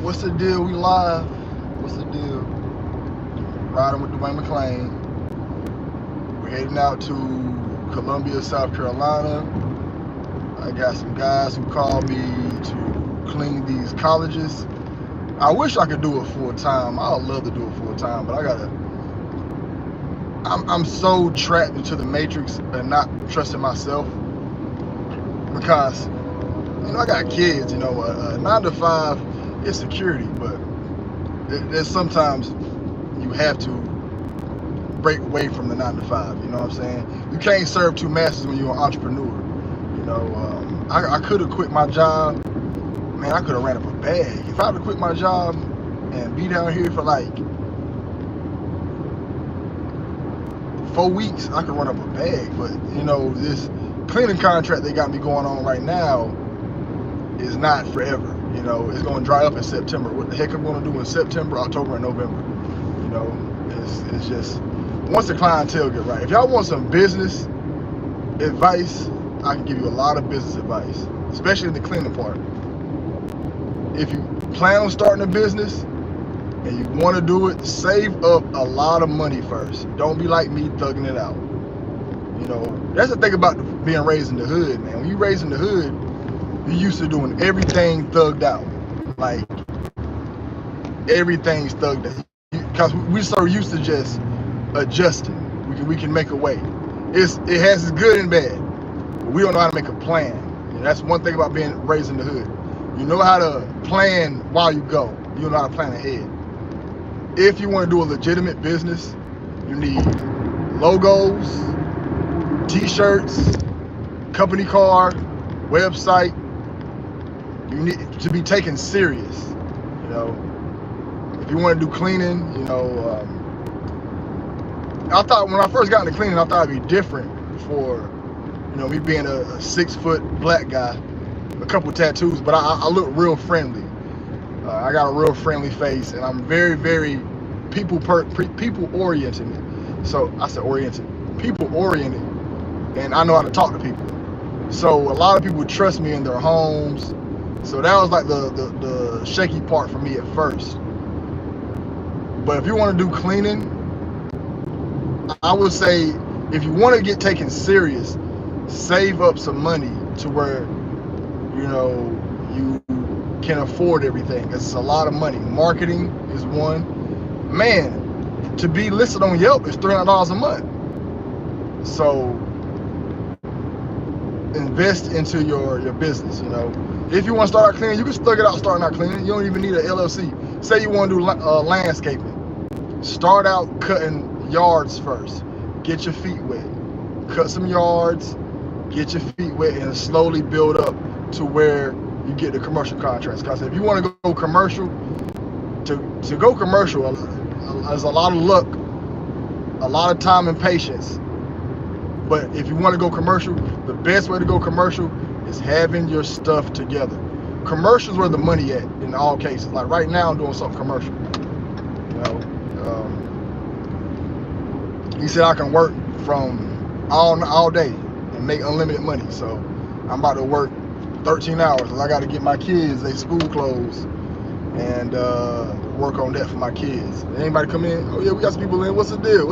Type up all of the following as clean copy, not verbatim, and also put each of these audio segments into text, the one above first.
What's the deal? We live. What's the deal? Riding with Duane Mclean. We're heading out to Columbia, South Carolina. I got some guys who called me to clean these colleges. I wish I could do it full time. I would love to do it full time, but I'm so trapped into the matrix and not trusting myself because, I got kids, 9 to 5 is security, but there's sometimes you have to break away from the 9 to 5, you know what I'm saying? You can't serve two masters when you're an entrepreneur, I could have quit my job. Man, I could have ran up a bag. If I would have quit my job and be down here for like 4 weeks, I could run up a bag. But, this cleaning contract they got me going on right now is not forever. It's going to dry up in September. What the heck I'm going to do in September, October, and November? It's just, once the clientele get right. If y'all want some business advice, I can give you a lot of business advice, especially in the cleaning part. If you plan on starting a business and you want to do it, save up a lot of money first. Don't be like me thugging it out. That's the thing about being raised in the hood, man. When you raised in the hood, you used to doing everything thugged out. Like, everything's thugged out. Because we're so used to just adjusting. We can make a way. It has its good and bad, but we don't know how to make a plan. And that's one thing about being raised in the hood. You know how to plan while you go. You don't know how to plan ahead. If you want to do a legitimate business, you need logos, t-shirts, company card, website. You need to be taken serious. If you want to do cleaning, I thought when I first got into cleaning, I thought it'd be different for, me being a 6-foot black guy, a couple tattoos, but I look real friendly. I got a real friendly face, and I'm very, very people oriented. So I said oriented, people oriented, and I know how to talk to people. So a lot of people trust me in their homes. So that was like the shaky part for me at first. But if you want to do cleaning, I would say if you want to get taken serious, save up some money to where you can afford everything. It's a lot of money. Marketing is one. Man, to be listed on Yelp is $300 a month. So invest into your business. If you want to start out cleaning, you can thug it out starting out cleaning. You don't even need an LLC. Say you want to do landscaping. Start out cutting yards first. Get your feet wet. Cut some yards, get your feet wet, and slowly build up to where you get the commercial contracts. Because if you want to go commercial, to go commercial, there's a lot of luck, a lot of time and patience. But if you want to go commercial, the best way to go commercial is having your stuff together. Commercials where the money at in all cases. Like right now, I'm doing something commercial. He said I can work from all day and make unlimited money. So I'm about to work 13 hours. I got to get my kids their school clothes and work on that for my kids. Anybody come in? Oh yeah, we got some people in. What's the deal?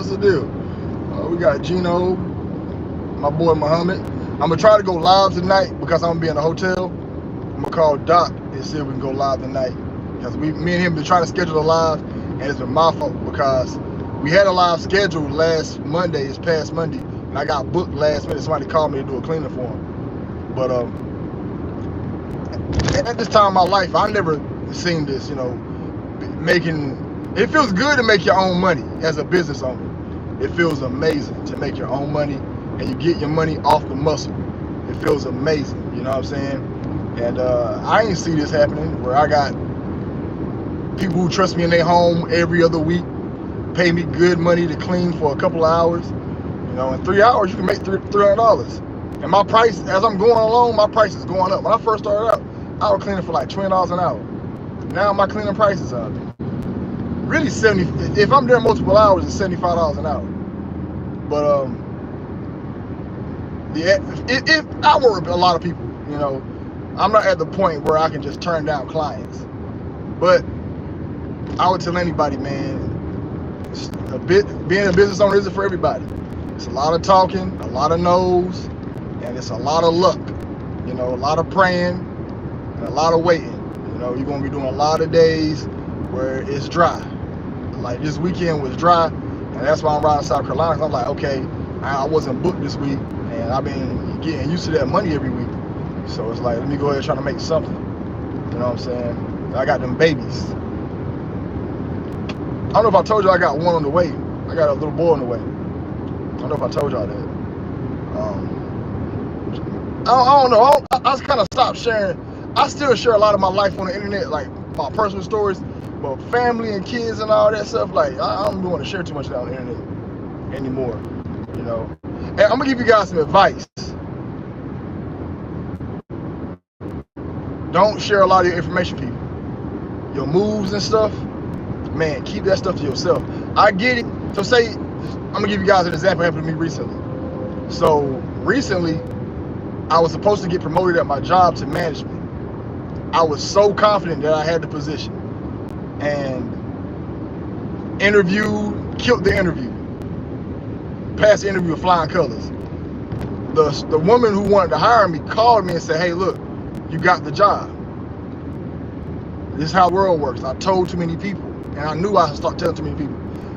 We got Gino, my boy Muhammad. I'm gonna try to go live tonight because I'm gonna be in a hotel. I'm gonna call Doc and see if we can go live tonight. Because me and him been trying to schedule a live, and it's been my fault because we had a live scheduled this past Monday, and I got booked last minute. Somebody called me to do a cleaning for him. But at this time in my life, I never seen this, it feels good to make your own money as a business owner. It feels amazing to make your own money, and you get your money off the muscle. It feels amazing, you know what I'm saying? And I ain't see this happening where I got people who trust me in their home every other week, pay me good money to clean for a couple of hours. In 3 hours, you can make $300. And my price, as I'm going along, my price is going up. When I first started out, I was cleaning for like $20 an hour. Now my cleaning prices are really $70. If I'm there multiple hours, it's $75 an hour. But if I work with a lot of people, I'm not at the point where I can just turn down clients. But I would tell anybody, man, being a business owner isn't for everybody. It's a lot of talking, a lot of no's, and it's a lot of luck. You know, a lot of praying and a lot of waiting. You know, you're gonna be doing a lot of days where it's dry. Like this weekend was dry, and that's why I'm riding South Carolina. 'Cause I'm like, okay, I wasn't booked this week, and I've been getting used to that money every week. So it's like, let me go ahead and try to make something. You know what I'm saying? I got them babies. I don't know if I told you I got one on the way. I got a little boy on the way. I don't know if I told y'all that. I don't know. I kind of stopped sharing. I still share a lot of my life on the internet, like my personal stories, but family and kids and all that stuff, like I don't want to share too much of that on the internet anymore. You know. And I'm gonna give you guys some advice. Don't share a lot of your information, people. Your moves and stuff, man, keep that stuff to yourself. I get it. So say, I'm gonna give you guys an example that happened to me recently. So recently, I was supposed to get promoted at my job to management. I was so confident that I had the position, and killed the interview, passed the interview with flying colors. The woman who wanted to hire me called me and said, hey, look, you got the job. This is how the world works. I told too many people, and I knew I had to start telling too many people.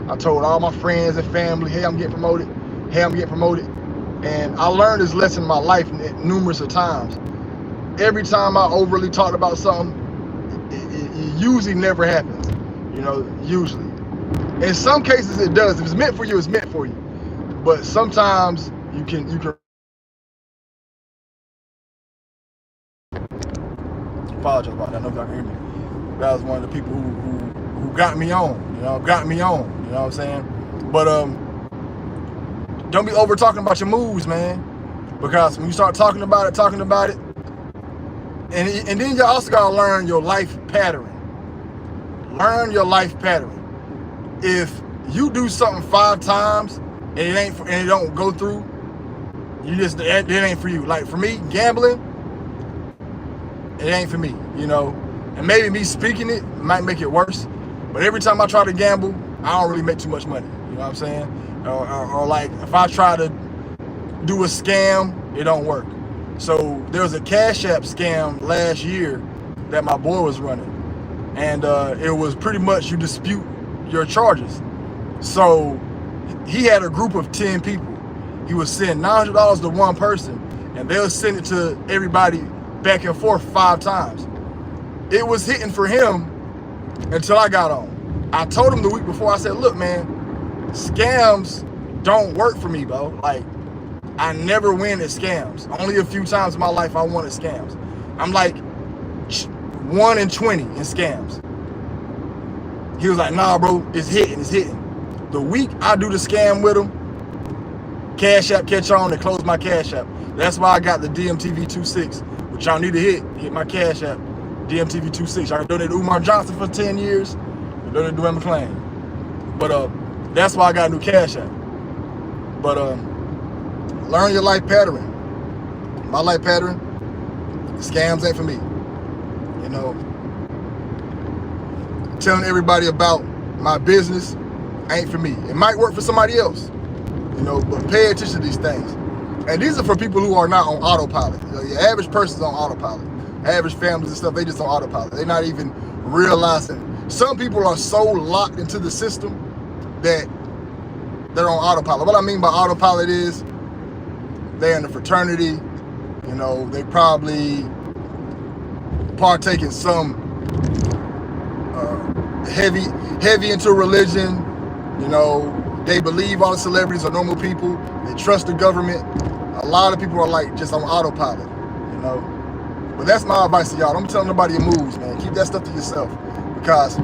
I told all my friends and family, hey, I'm getting promoted. Hey, I'm getting promoted. And I learned this lesson in my life numerous of times. Every time I overly talked about something, it usually never happens. You know, usually. In some cases it does. If it's meant for you, it's meant for you. But sometimes you can apologize about that. I know if y'all can hear me. That was one of the people who got me on. You know what I'm saying? But don't be over talking about your moves, man. Because when you start talking about it, and then you also gotta learn your life pattern. Learn your life pattern. If you do something 5 times and it don't go through, it ain't for you. Like for me, gambling, it ain't for me, you know. And maybe me speaking it might make it worse. But every time I try to gamble, I don't really make too much money. You know what I'm saying? Or like if I try to do a scam, it don't work. So there was a Cash App scam last year that my boy was running. And it was pretty much you dispute your charges. So he had a group of 10 people. He was sending $900 to one person, and they'll send it to everybody back and forth 5 times. It was hitting for him until I got on. I told him the week before, I said, look, man, scams don't work for me, bro. Like, I never win at scams. Only a few times in my life I won at scams. I'm like 1 in 20 in scams. He was like, nah, bro, it's hitting. The week I do the scam with him, Cash App catch on and close my Cash App. That's why I got the DMTV26, which y'all need to hit my Cash App, DMTV26. I donated to Umar Johnson for 10 years. I donated to Duane Mclean. But that's why I got a new Cash App. But learn your life pattern. My life pattern, scams ain't for me. You know, telling everybody about my business ain't for me. It might work for somebody else, you know, but pay attention to these things. And these are for people who are not on autopilot. You know, your average person's on autopilot. Average families and stuff, they just on autopilot. They're not even realizing. Some people are so locked into the system that they're on autopilot. What I mean by autopilot is they're in a fraternity, you know, they probably partake in some heavy into religion, you know, they believe all the celebrities are normal people, they trust the government. A lot of people are like just on autopilot, you know. But that's my advice to y'all. Don't tell nobody your moves, man. Keep that stuff to yourself. Because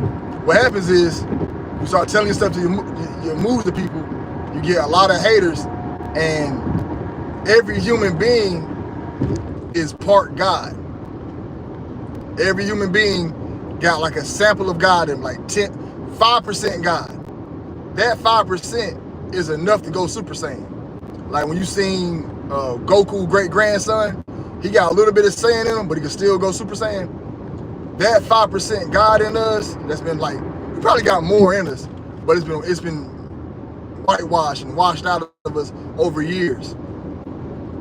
what happens is you start telling your stuff to your moves to people, you get a lot of haters, and every human being is part God. Every human being got like a sample of God in like 5% God. That 5% is enough to go Super Saiyan. Like when you seen Goku great grandson, he got a little bit of Saiyan in him, but he can still go Super Saiyan. that 5% God in us, that's been like, we probably got more in us, but it's been whitewashed and washed out of us over years.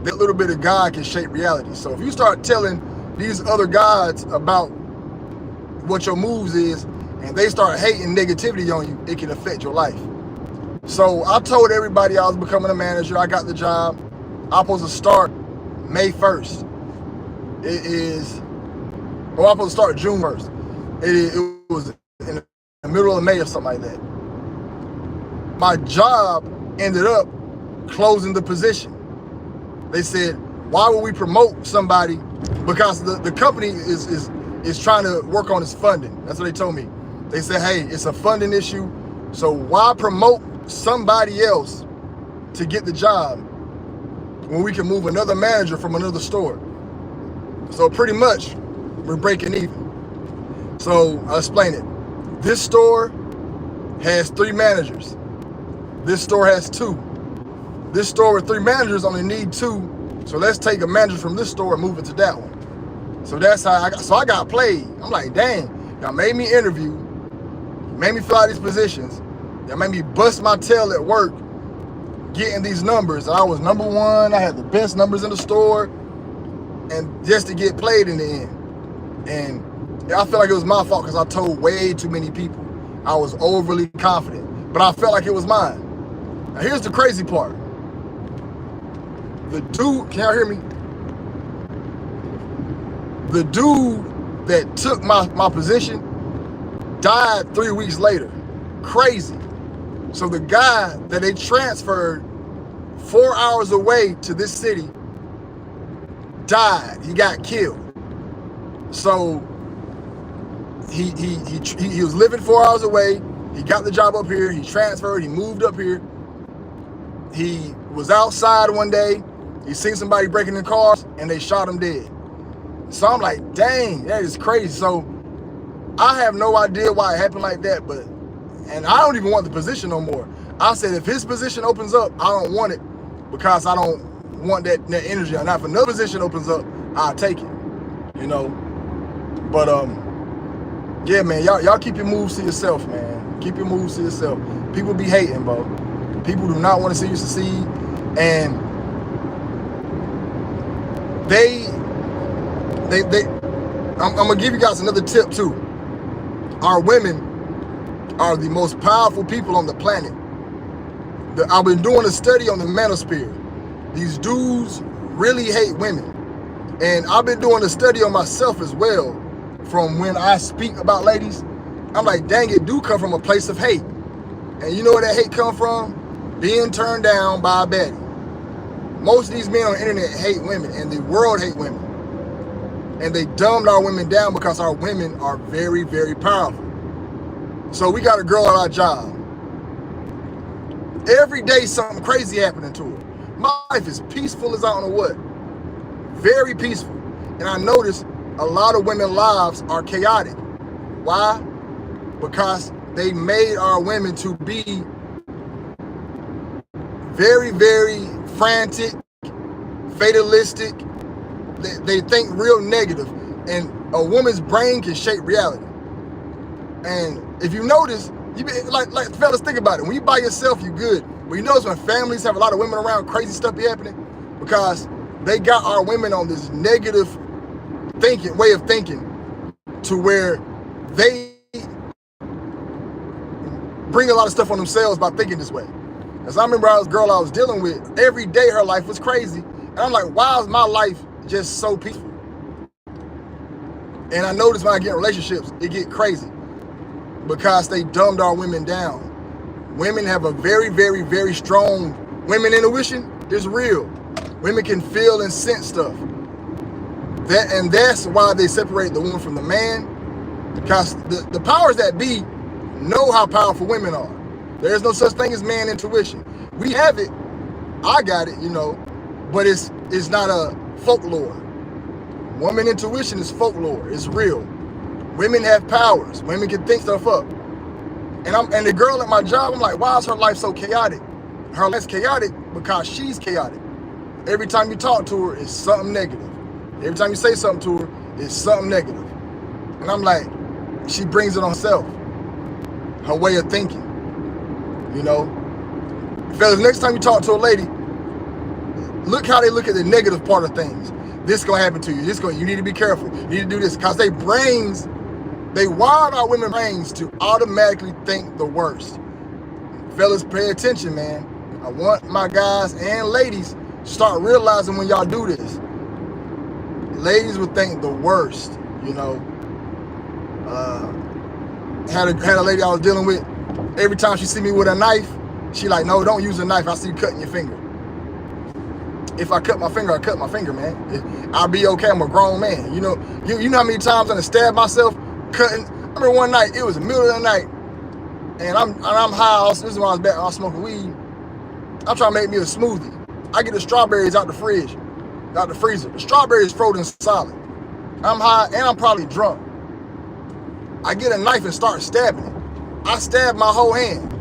That little bit of God can shape reality. So if you start telling these other gods about what your moves is, and they start hating negativity on you, it can affect your life. So I told everybody I was becoming a manager. I got the job. I'm supposed to start May 1st. I'm supposed to start June 1st. It was in the middle of May or something like that. My job ended up closing the position. They said, why would we promote somebody? Because the company is trying to work on its funding. That's what they told me. They said, hey, it's a funding issue, so why promote somebody else to get the job when we can move another manager from another store? So pretty much, we're breaking even. So I'll explain it. This store has 3 managers. This store has 2. This store with 3 managers only need 2. So let's take a manager from this store and move it to that one. So that's how I got played. I'm like, dang, y'all made me interview, made me fill out these positions. Y'all made me bust my tail at work getting these numbers. I was number 1. I had the best numbers in the store, and just to get played in the end. And I feel like it was my fault because I told way too many people. I was overly confident, but I felt like it was mine. Now here's the crazy part. The dude, can y'all hear me? The dude that took my position died 3 weeks later. Crazy. So the guy that they transferred 4 hours away to this city died. He got killed. So he was living 4 hours away. He got the job up here. He transferred. He moved up here. He was outside one day. He seen somebody breaking in cars, and they shot him dead. So I'm like, dang, that is crazy. So I have no idea why it happened like that, and I don't even want the position no more. I said, if his position opens up, I don't want it because I don't want that energy. Now, if another position opens up, I'll take it, you know. But yeah, man, y'all keep your moves to yourself, man. Keep your moves to yourself. People be hating, bro. People do not want to see you succeed, and I'm gonna give you guys another tip too. Our women are the most powerful people on the planet. I've been doing a study on the manosphere. These dudes really hate women. And I've been doing a study on myself as well. From when I speak about ladies, I'm like, dang, it do come from a place of hate. And you know where that hate come from? Being turned down by a baddie. Most of these men on the internet hate women, and the world hate women. And they dumbed our women down because our women are very, very powerful. So we got a girl at our job. Every day something crazy happening to her. My life is peaceful as I don't know what. Very peaceful. And I notice a lot of women's lives are chaotic. Why? Because they made our women to be very, very frantic, fatalistic. They think real negative. And a woman's brain can shape reality. And if you notice, like fellas, think about it. When you by yourself, you good. But you notice when families have a lot of women around, crazy stuff be happening because they got our women on this negative way of thinking to where they bring a lot of stuff on themselves by thinking this way. As I remember, I was a girl I was dealing with, every day her life was crazy. And I'm like, why is my life just so peaceful? And I notice when I get in relationships, it get crazy because they dumbed our women down. Women have a very, very, very strong women intuition. It's real. Women can feel and sense stuff. And that's why they separate the woman from the man, because the powers that be know how powerful women are. There's no such thing as man intuition. We have it. I got it, you know, but it's not a folklore. Woman intuition is folklore. It's real. Women have powers. Women can think stuff up. And the girl at my job, I'm like, why is her life so chaotic? Her life's chaotic because she's chaotic. Every time you talk to her, it's something negative. Every time you say something to her, it's something negative. And I'm like, she brings it on herself, her way of thinking, you know. Fellas, next time you talk to a lady, look how they look at the negative part of things. This is gonna happen to you. You need to be careful. You need to do this. Because they wired our women's brains to automatically think the worst. Fellas, pay attention, man. I want my guys and ladies to start realizing when y'all do this. Ladies will think the worst, you know. Had a lady I was dealing with. Every time she see me with a knife, she like, no, don't use a knife. I see you cutting your finger. If I cut my finger, I cut my finger, man. I'll be okay. I'm a grown man. You know how many times I stabbed myself cutting. I remember one night, it was the middle of the night, and I'm high. This is when I was back. I was smoking weed. I'm trying to make me a smoothie. I get the strawberries out the fridge, out the freezer. The strawberries frozen solid. I'm high and I'm probably drunk. I get a knife and start stabbing it. I stabbed my whole hand.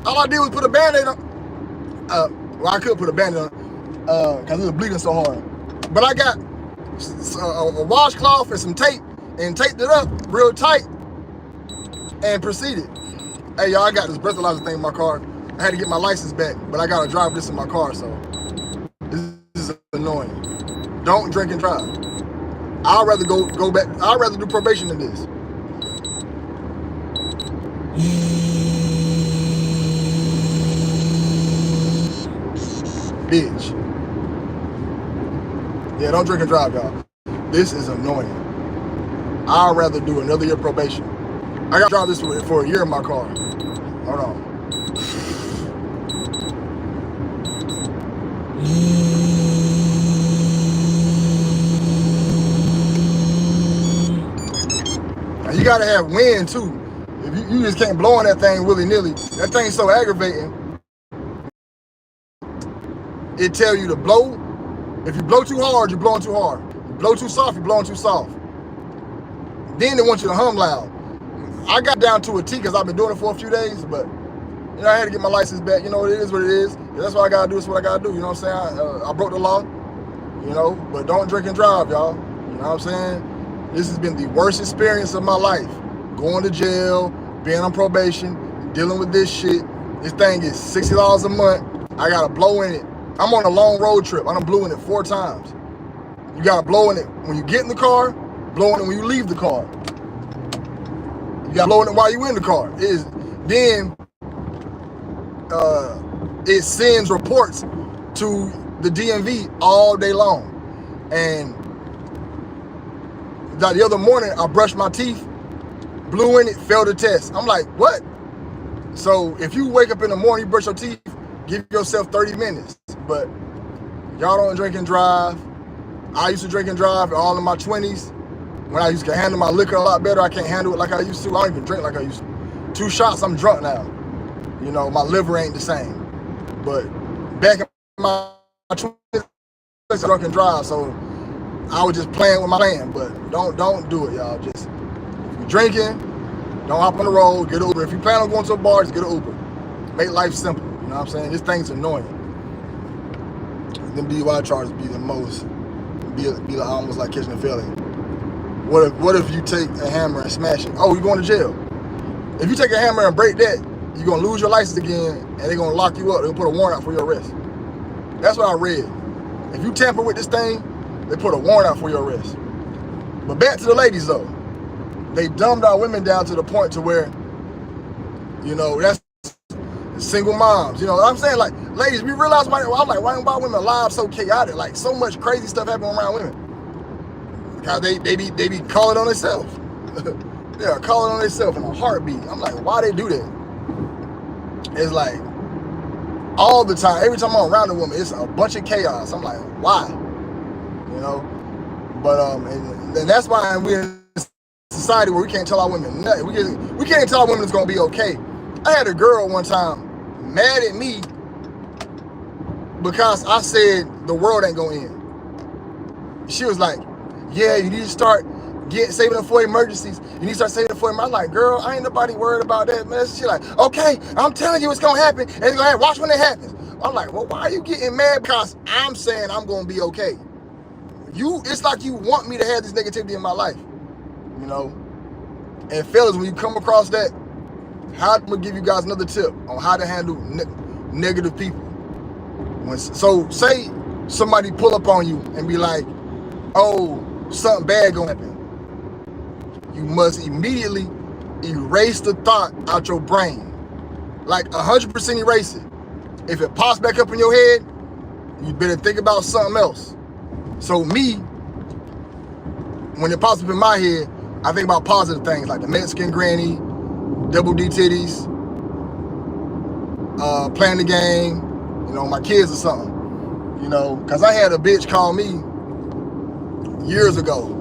All I did was put a Band-Aid on. Well, I could put a Band-Aid on because it was bleeding so hard. But I got a washcloth and some tape and taped it up real tight and proceeded. Hey, y'all, I got this breathalyzer thing in my car. I had to get my license back, but I got to drive this in my car, so this is annoying. Don't drink and drive. I'd rather go back. I'd rather do probation than this. Bitch. Yeah, don't drink and drive, y'all. This is annoying. I'd rather do another year probation. I got to drive this for a year in my car. Hold on. Now you gotta have wind too. If you just can't blow on that thing willy-nilly. That thing's so aggravating. It tell you to blow. If you blow too hard, you're blowing too hard. You blow too soft, you're blowing too soft. Then they want you to hum loud. I got down to a T because I've been doing it for a few days, but you know, I had to get my license back. You know, it is what it is. That's what I gotta do. It's what I gotta do. You know what I'm saying? I broke the law. You know, but don't drink and drive, y'all. You know what I'm saying? This has been the worst experience of my life. Going to jail, being on probation, dealing with this shit. This thing is $60 a month. I gotta blow in it. I'm on a long road trip. I done blew in it 4 times. You gotta blow in it when you get in the car, blow in it when you leave the car. You gotta blow in it while you in the car. It sends reports to the DMV all day long. And the other morning, I brushed my teeth, blew in it, failed the test. I'm like, what? So if you wake up in the morning, you brush your teeth, give yourself 30 minutes. But y'all don't drink and drive. I used to drink and drive all in my 20s. When I used to handle my liquor a lot better, I can't handle it like I used to. I don't even drink like I used to. 2 shots, I'm drunk now. You know, my liver ain't the same. But back in my 20s, I drunk and drive, so I was just playing with my plan. But don't do it, y'all. Just, if you're drinking, don't hop on the road, get an Uber. If you plan on going to a bar, just get an Uber. Make life simple, you know what I'm saying? This thing's annoying. Them DUI charges be the most, be like, almost like catching a felony. What if you take a hammer and smash it? Oh, you're going to jail. If you take a hammer and break that, you're going to lose your license again, and they're going to lock you up. They'll put a warrant out for your arrest. That's what I read. If you tamper with this thing, they put a warrant out for your arrest. But back to the ladies, though. They dumbed our women down to the point to where, you know, that's single moms. You know what I'm saying? Like, ladies, we realize why, I'm like, why women lives so chaotic? Like, so much crazy stuff happening around women. Because they be calling on themselves. They are calling on themselves in a heartbeat. I'm like, why they do that? It's like, all the time, every time I'm around a woman, it's a bunch of chaos. I'm like, why? You know? But, and that's why we're in a society where we can't tell our women nothing. We can't tell our women it's going to be okay. I had a girl one time mad at me because I said the world ain't going to end. She was like, yeah, you need to start saving them for emergencies. You need to start saving them for emergencies. I'm like, girl, I ain't nobody worried about that, man. She like, okay, I'm telling you it's going to happen. And it's going to happen. Watch when it happens. I'm like, well, why are you getting mad? Because I'm saying I'm going to be okay. It's like you want me to have this negativity in my life. you know. And fellas, when you come across that, I'm gonna give you guys another tip on how to handle negative people. So say somebody pull up on you and be like, oh, something bad gonna happen. You must immediately erase the thought out your brain. Like 100% erase it. If it pops back up in your head, you better think about something else. So me, when it pops up in my head, I think about positive things like the Mexican granny, double D titties, playing the game, you know, my kids or something. You know, because I had a bitch call me years ago.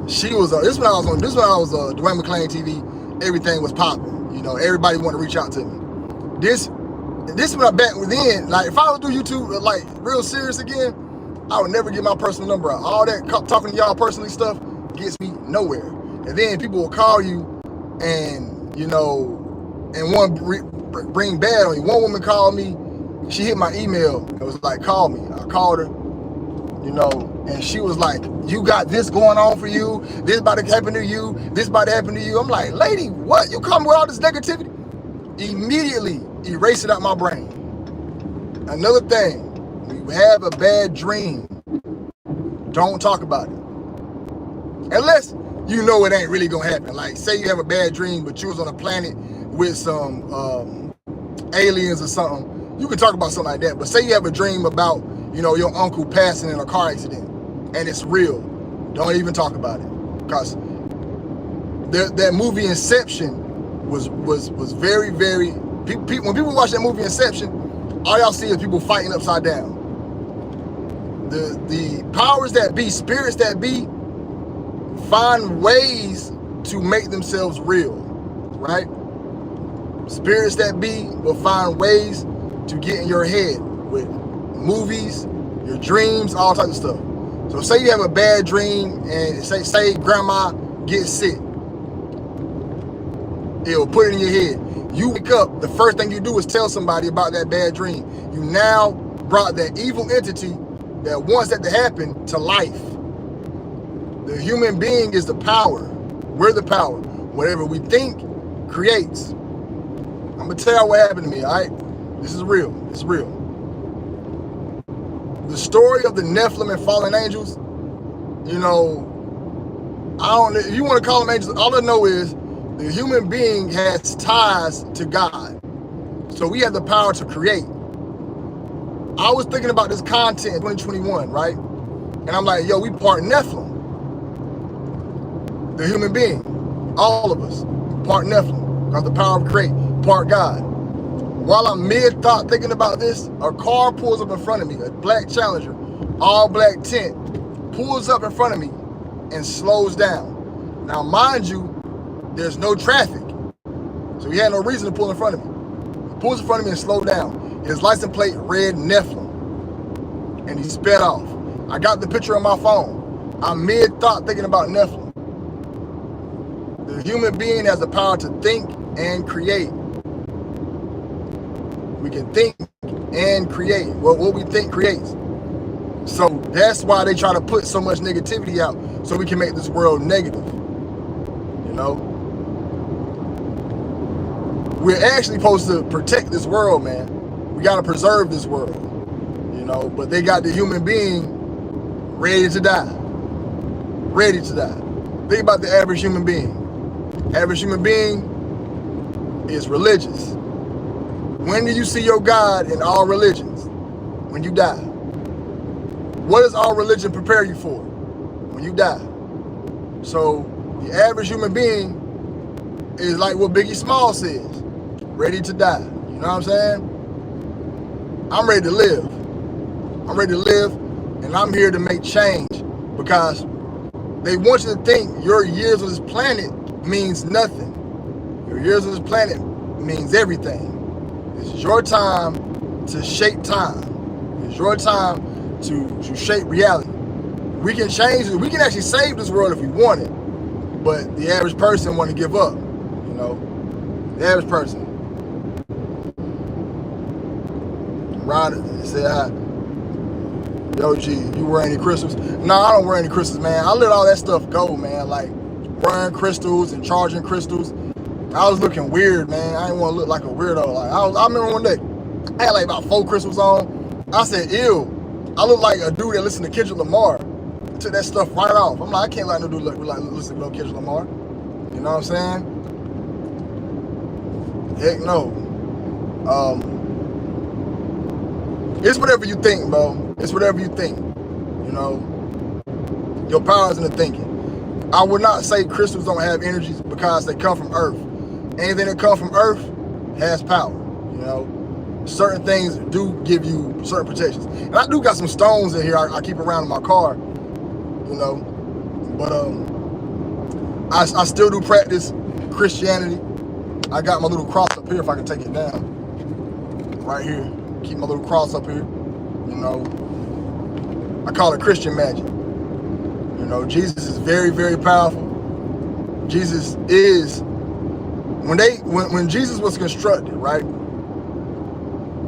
She was, this when I was Duane Mclean TV, everything was popping. You know, everybody wanted to reach out to me. This when I back within, like if I would do YouTube like real serious again, I would never get my personal number out. All that talking to y'all personally stuff gets me nowhere. And then people will call you and, you know, and one bring bad on you. One woman called me, she hit my email. It was like, call me. I called her, you know, and she was like, you got this going on for you. This about to happen to you. This about to happen to you. I'm like, lady, what? You come with all this negativity? Immediately erase it out my brain. Another thing, when you have a bad dream, don't talk about it. Unless you know it ain't really gonna happen. Like say you have a bad dream, but you was on a planet with some aliens or something. You can talk about something like that. But say you have a dream about, you know, your uncle passing in a car accident and it's real. Don't even talk about it. Because that movie Inception was very, very, when people watch that movie Inception, all y'all see is people fighting upside down. The powers that be, spirits that be, find ways to make themselves real, right? Spirits that be will find ways to get in your head with movies, your dreams, all types of stuff. So say you have a bad dream and say grandma gets sick. It'll put it in your head. You wake up, the first thing you do is tell somebody about that bad dream. You now brought that evil entity that wants that to happen to life. The human being is the power. We're the power. Whatever we think creates. I'm gonna tell you what happened to me, all right? This is real. It's real. The story of the Nephilim and fallen angels, you know, if you want to call them angels, all I know is the human being has ties to God. So we have the power to create. I was thinking about this content in 2021, right? And I'm like, yo, we part Nephilim. The human being, all of us, part Nephilim, got the power of create, part God. While I'm mid-thought thinking about this, a car pulls up in front of me, a black Challenger, all black tint, pulls up in front of me and slows down. Now, mind you, there's no traffic, so he had no reason to pull in front of me. He pulls in front of me and slowed down. His license plate read Nephilim, and he sped off. I got the picture on my phone. I'm mid-thought thinking about Nephilim. The human being has the power to think and create. We can think and create. Well, what we think creates. So that's why they try to put so much negativity out, so we can make this world negative. You know? We're actually supposed to protect this world, man. We got to preserve this world. You know, but they got the human being ready to die. Ready to die. Think about the average human being. Average human being is religious. When do you see your God in all religions? When you die. What does all religion prepare you for? When you die. So the average human being is like what Biggie Smalls says, ready to die. You know what I'm saying? I'm ready to live. I'm ready to live, and I'm here to make change, because they want you to think your years on this planet means nothing. Your years on this planet means everything. It's your time to shape time. It's your time to shape reality. We can change it. We can actually save this world if we want it. But the average person want to give up. You know, the average person. Ron said, yo, G, you wear any crystals? No, I don't wear any crystals, man. I let all that stuff go, man. Like, wearing crystals and charging crystals. I was looking weird, man. I didn't want to look like a weirdo. Like I remember one day, I had like about 4 crystals on. I said, ew. I look like a dude that listened to Kendrick Lamar. I took that stuff right off. I'm like, I can't let no dude listen to no Kendrick Lamar. You know what I'm saying? Heck no. It's whatever you think, bro. It's whatever you think. You know, your power is in the thinking. I would not say crystals don't have energies because they come from Earth. Anything that comes from Earth has power. You know, certain things do give you certain protections. And I do got some stones in here I keep around in my car. You know, but I still do practice Christianity. I got my little cross up here if I can take it down. Right here. Keep my little cross up here. You know, I call it Christian magic. You know, Jesus is very, very powerful. Jesus is, when Jesus was constructed, right?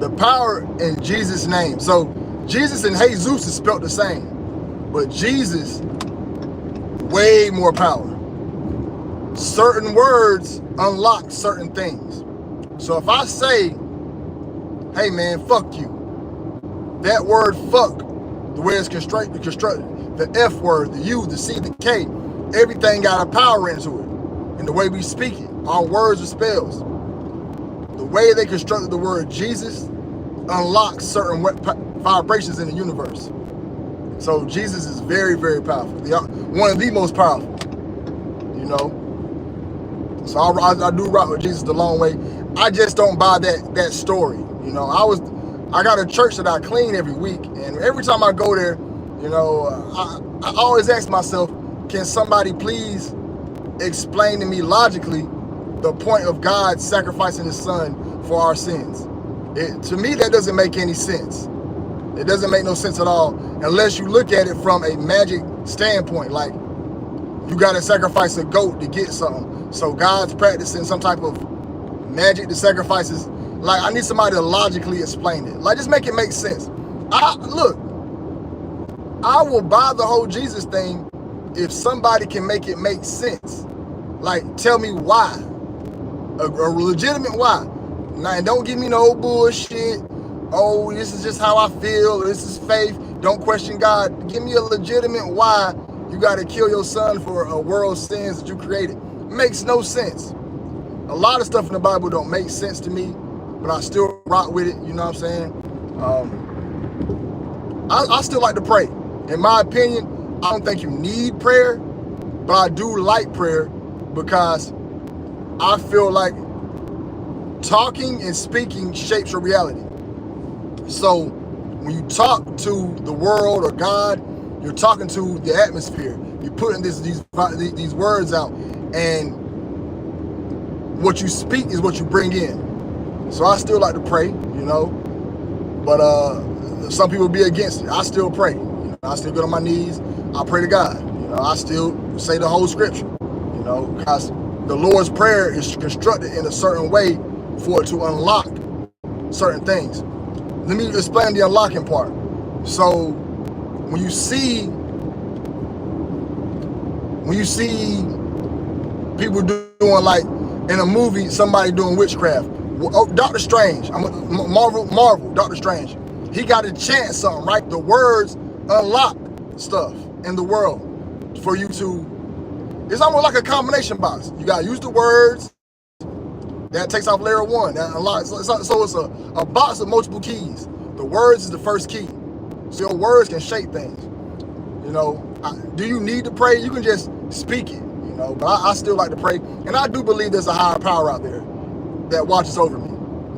The power in Jesus' name. So Jesus and Jesus is spelled the same, but Jesus, way more power. Certain words unlock certain things. So if I say, hey man, fuck you, that word fuck, the way it's constructed, the F word, the U, the C, the K, everything got a power into it. And the way we speak it, our words are spells. The way they constructed the word Jesus unlocks certain vibrations in the universe. So Jesus is very, very powerful. One of the most powerful, you know. So I do rock with Jesus the long way. I just don't buy that story. You know, I got a church that I clean every week, and every time I go there, you know, I always ask myself, can somebody please explain to me logically the point of God sacrificing his son for our sins? To me, that doesn't make any sense. It doesn't make no sense at all unless you look at it from a magic standpoint. Like, you got to sacrifice a goat to get something. So God's practicing some type of magic to sacrifices. Like, I need somebody to logically explain it. Like, just make it make sense. Look, I will buy the whole Jesus thing if somebody can make it make sense. Like, tell me why. A legitimate why. Now, and don't give me no bullshit. Oh, this is just how I feel. This is faith. Don't question God. Give me a legitimate why you got to kill your son for a world's sins that you created. Makes no sense. A lot of stuff in the Bible don't make sense to me, but I still rock with it. You know what I'm saying? I still like to pray. In my opinion, I don't think you need prayer, but I do like prayer because I feel like talking and speaking shapes your reality. So when you talk to the world or God, you're talking to the atmosphere. You're putting these words out, and what you speak is what you bring in. So I still like to pray, you know, but some people be against it. I still pray. You know, I still get on my knees. I pray to God. You know, I still say the whole scripture. You know, because the Lord's Prayer is constructed in a certain way for it to unlock certain things. Let me explain the unlocking part. So when you see people doing, like in a movie, somebody doing witchcraft. Oh, Doctor Strange, Marvel, Doctor Strange. He got to chant something, right? The words unlock stuff in the world for you to. It's almost like a combination box. You got to use the words. That takes off layer 1. That unlocks. So it's a box of multiple keys. The words is the first key. So your words can shape things. You know, do you need to pray? You can just speak it. You know, but I still like to pray, and I do believe there's a higher power out there that watches over me.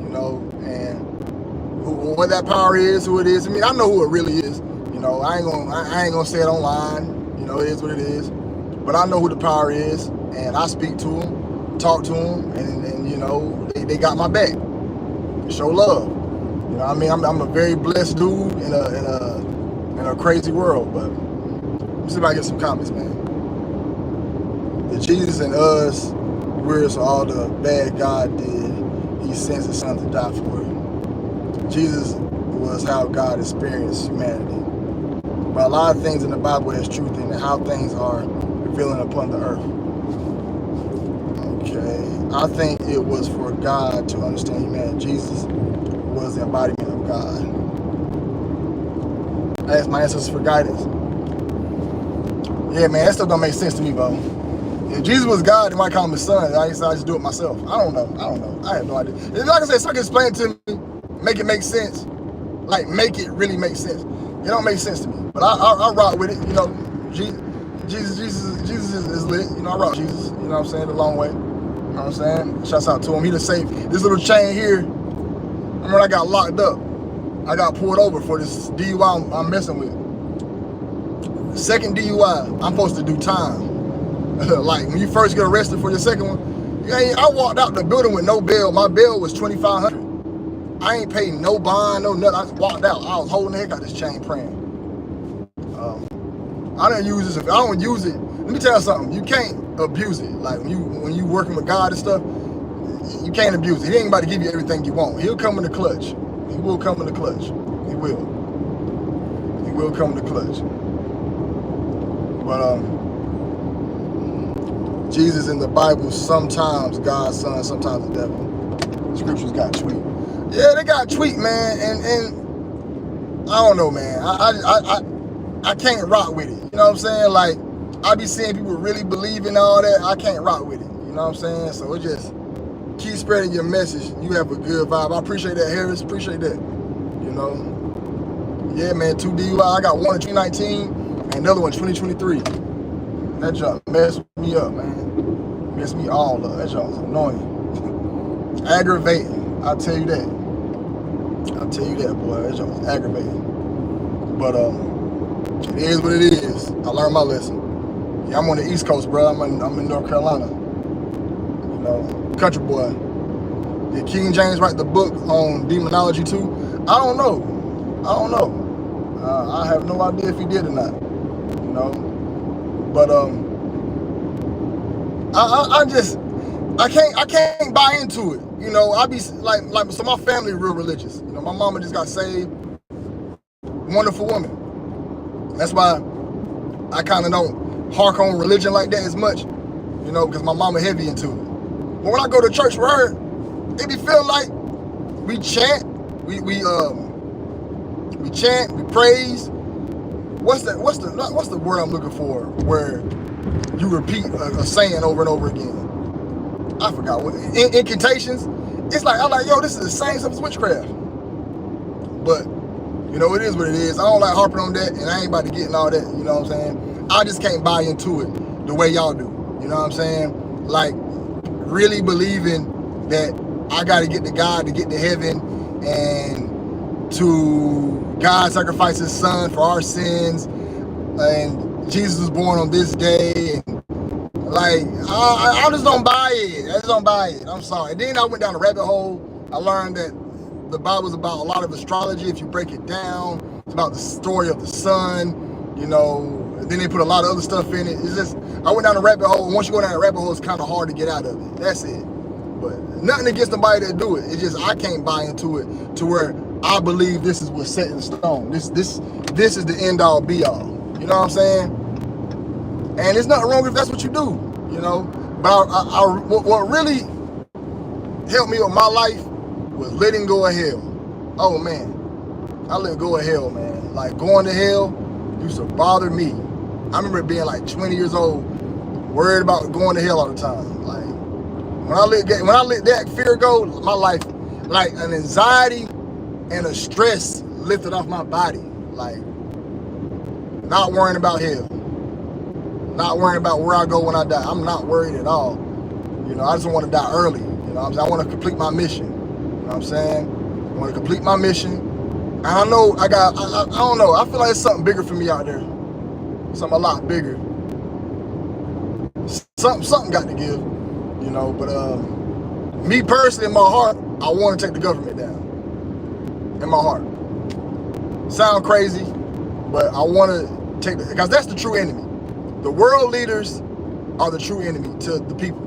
You know, and what that power is, who it is. I mean, I know who it really is. You know, I ain't gonna say it online. You know, it is what it is. But I know who the power is, and I speak to them, talk to them, and you know, they got my back. Show love. You know, I mean, I'm a very blessed dude in a crazy world. But let's see if I get some comments, man. The Jesus and us, we're so all the bad God did. He sends his son to die for it. Jesus was how God experienced humanity. But a lot of things in the Bible has truth in it, how things are revealing upon the earth. I think it was for God to understand humanity. Jesus was the embodiment of God. I asked my ancestors for guidance. Yeah, man, that stuff don't make sense to me, bro. If Jesus was God, they might call him his son. I just do it myself. I don't know. I have no idea. Like I said, so I can explain it to me, make it make sense. Like, make it really make sense. It don't make sense to me. But I rock with it. You know, Jesus is lit. You know, I rock Jesus. You know what I'm saying? The long way. You know what I'm saying? Shouts out to him. He done saved this little chain here. Remember when I got locked up? I got pulled over for this DUI I'm messing with. Second DUI, I'm supposed to do time. Like, when you first get arrested for your second one, I walked out the building with no bail. My bail was $2,500. I ain't paid no bond, no nothing. I just walked out. I was holding the heck out this chain praying. I didn't use this. If I don't use it, let me tell you something. You can't abuse it. Like, when you working with God and stuff, you can't abuse it. He ain't about to give you everything you want. He'll come in the clutch. He will come in the clutch. He will. He will come in the clutch. But Jesus in the Bible, sometimes God's son, sometimes the devil. The scriptures got tweaked. Yeah, they got tweaked, man, and I don't know, man. I can't rock with it. You know what I'm saying? Like, I be seeing people really believe in all that. I can't rock with it. You know what I'm saying? So it just keep spreading your message. You have a good vibe. I appreciate that, Harris. Appreciate that. You know? Yeah, man. 2 DUI. I got one in 2019 and another one in 2023. That junk messed me up, man. Messed me all up. That junk was annoying. Aggravating. I'll tell you that. I'll tell you that, boy. That junk was aggravating. But it is what it is. I learned my lesson. Yeah, I'm on the East Coast, bro. I'm in North Carolina. You know, country boy. Did King James write the book on demonology too? I don't know. I have no idea if he did or not. You know, but I can't buy into it. You know, I be like so my family real religious. You know, my mama just got saved. Wonderful woman. That's why I kind of don't hark on religion like that as much, you know, because my mama heavy into it. But when I go to church with her, it be feeling like we chant, we chant, we praise. What's the word I'm looking for? Where you repeat a saying over and over again. I forgot what incantations. It's like I'm like, yo, this is the same stuff as witchcraft. But you know, it is what it is. I don't like harping on that, and I ain't about to get in all that, you know what I'm saying? I just can't buy into it the way y'all do, you know what I'm saying? Like, really believing that I got to get to God to get to heaven, and to God sacrifice his son for our sins, and Jesus was born on this day, and like, I just don't buy it. I just don't buy it. I'm sorry. And then I went down a rabbit hole. I learned that the Bible's about a lot of astrology. If you break it down, it's about the story of the sun, you know, and then they put a lot of other stuff in it. It's just, I went down a rabbit hole, and once you go down a rabbit hole, it's kind of hard to get out of it. That's it. But nothing against nobody that do it. It's just, I can't buy into it to where I believe this is what's set in stone. This is the end all be all. You know what I'm saying? And there's nothing wrong if that's what you do, you know. But what really helped me with my life was letting go of hell. Oh man, I let go of hell, man. Like, going to hell used to bother me. I remember being like 20 years old, worried about going to hell all the time. Like, when I let that fear go, my life, like an anxiety and a stress lifted off my body. Like, not worrying about hell. Not worrying about where I go when I die. I'm not worried at all. You know, I just want to die early. You know what I'm saying? I want to complete my mission. You know what I'm saying? I want to complete my mission. And I know I don't know. I feel like it's something bigger for me out there. Something a lot bigger. Something got to give. You know, but me personally, in my heart, I want to take the government down. In my heart. Sound crazy, but I want to take it, because that's the true enemy. The world leaders are the true enemy to the people.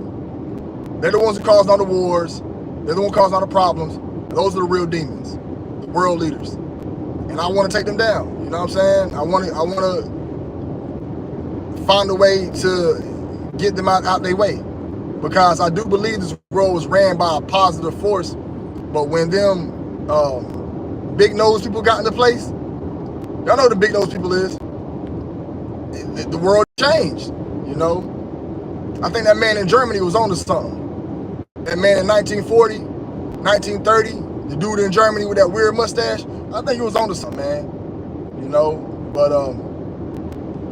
They're the ones who caused all the wars. They're the ones causing all the problems. Those are the real demons, the world leaders. And I want to take them down. You know what I'm saying? I want to find a way to get them out their way. You because I do believe this world was ran by a positive force. But when them big nose people got into place, y'all know who the big nose people is. The world changed, you know. I think that man in Germany was on to something. That man in 1940, 1930, the dude in Germany with that weird mustache, I think he was on to something, man. You know, but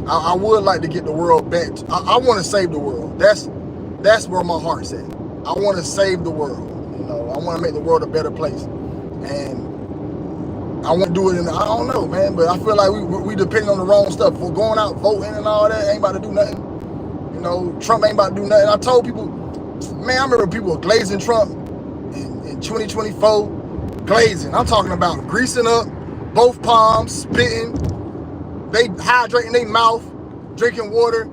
I would like to get the world back. I want to save the world. That's where my heart's at. I want to save the world. You know, I want to make the world a better place. And I want to do it I don't know, man, but I feel like we depend on the wrong stuff. For going out voting and all that, ain't about to do nothing. You know, Trump ain't about to do nothing. I told people, man, I remember people glazing Trump in 2024, glazing. I'm talking about greasing up both palms, spitting, they hydrating their mouth, drinking water.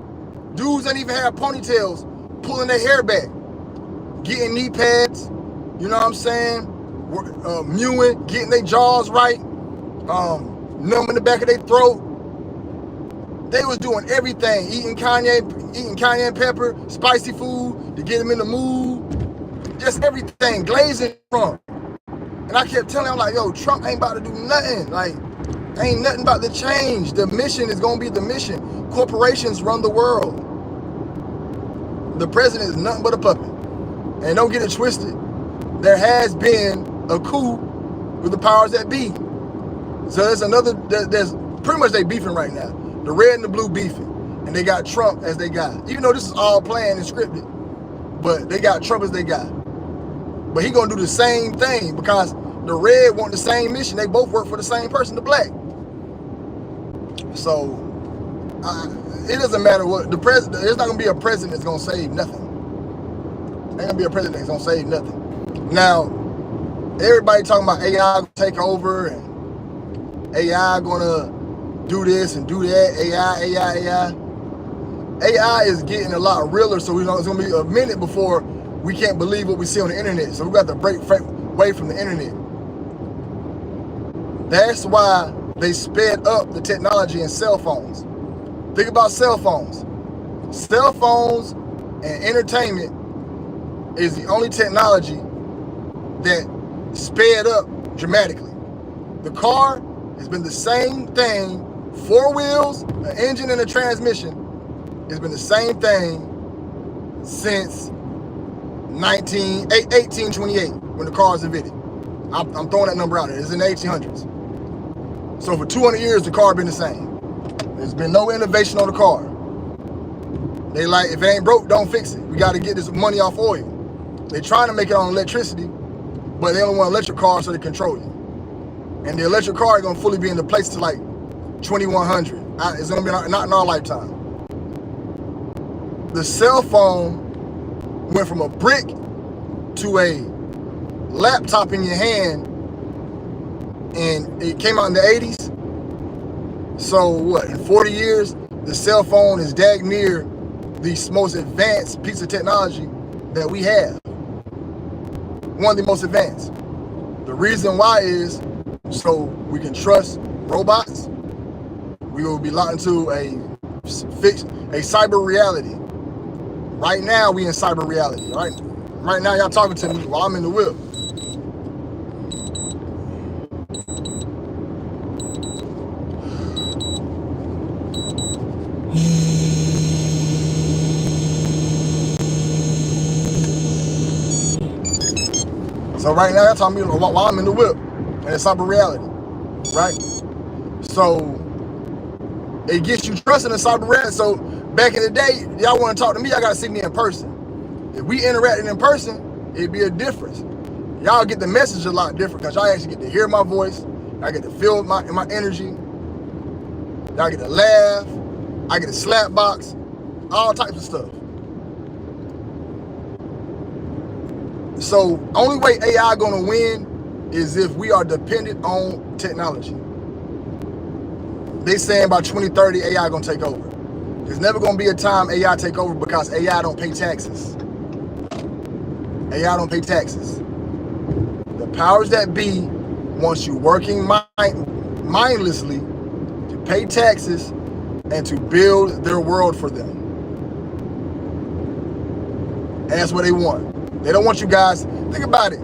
Dudes ain't even have ponytails, pulling their hair back, getting knee pads, you know what I'm saying? Mewing, getting their jaws right, numbing the back of their throat. They was doing everything, eating cayenne pepper, spicy food to get them in the mood, just everything, glazing Trump. And I kept telling him, like, yo, Trump ain't about to do nothing. Like, ain't nothing about to change. The mission is gonna be the mission. Corporations run the world. The president is nothing but a puppet. And don't get it twisted. There has been a coup with the powers that be. So there's pretty much they beefing right now. The red and the blue beefing. And they got Trump as they got. Even though this is all planned and scripted, but they got Trump as they got. But he gonna do the same thing because the red want the same mission. They both work for the same person, the black. So it doesn't matter what the president. There's not gonna be a president that's gonna save nothing. Ain't gonna be a president that's gonna save nothing. Now, everybody talking about AI gonna take over and AI gonna do this and do that. AI is getting a lot realer. So we know it's gonna be a minute before we can't believe what we see on the internet. So we got to break away from the internet. That's why they sped up the technology in cell phones. Think about cell phones. Cell phones and entertainment is the only technology that sped up dramatically. The car has been the same thing, 4 wheels, an engine and a transmission. It's been the same thing since 1828 when the cars invented. I'm throwing that number out there. It's in the 1800s. So for 200 years, the car been the same. There's been no innovation on the car. They like, if it ain't broke, don't fix it. We got to get this money off oil. They trying to make it on electricity, but they only want electric cars so they control you. And the electric car is going to fully be in the place to like 2100. It's going to be not in our lifetime. The cell phone went from a brick to a laptop in your hand, and it came out in the 80s. So what, in 40 years, the cell phone is dag near the most advanced piece of technology that we have. One of the most advanced. The reason why is so we can trust robots. We will be locked into a cyber reality. Right now, we in cyber reality, right? Right now, y'all talking to me while I'm in the whip. So right now, y'all talking to me while I'm in the whip, and it's cyber reality, right? So it gets you trusting in cyber reality. So back in the day, y'all want to talk to me, y'all got to see me in person. If we interacted in person, it'd be a difference. Y'all get the message a lot different because y'all actually get to hear my voice. I get to feel my energy. Y'all get to laugh. I get to slap box. All types of stuff. So only way AI gonna win is if we are dependent on technology. They saying by 2030 AI gonna take over. There's never gonna be a time AI take over because AI don't pay taxes. AI don't pay taxes. The powers that be wants you working mindlessly to pay taxes and to build their world for them. And that's what they want. They don't want you guys. Think about it.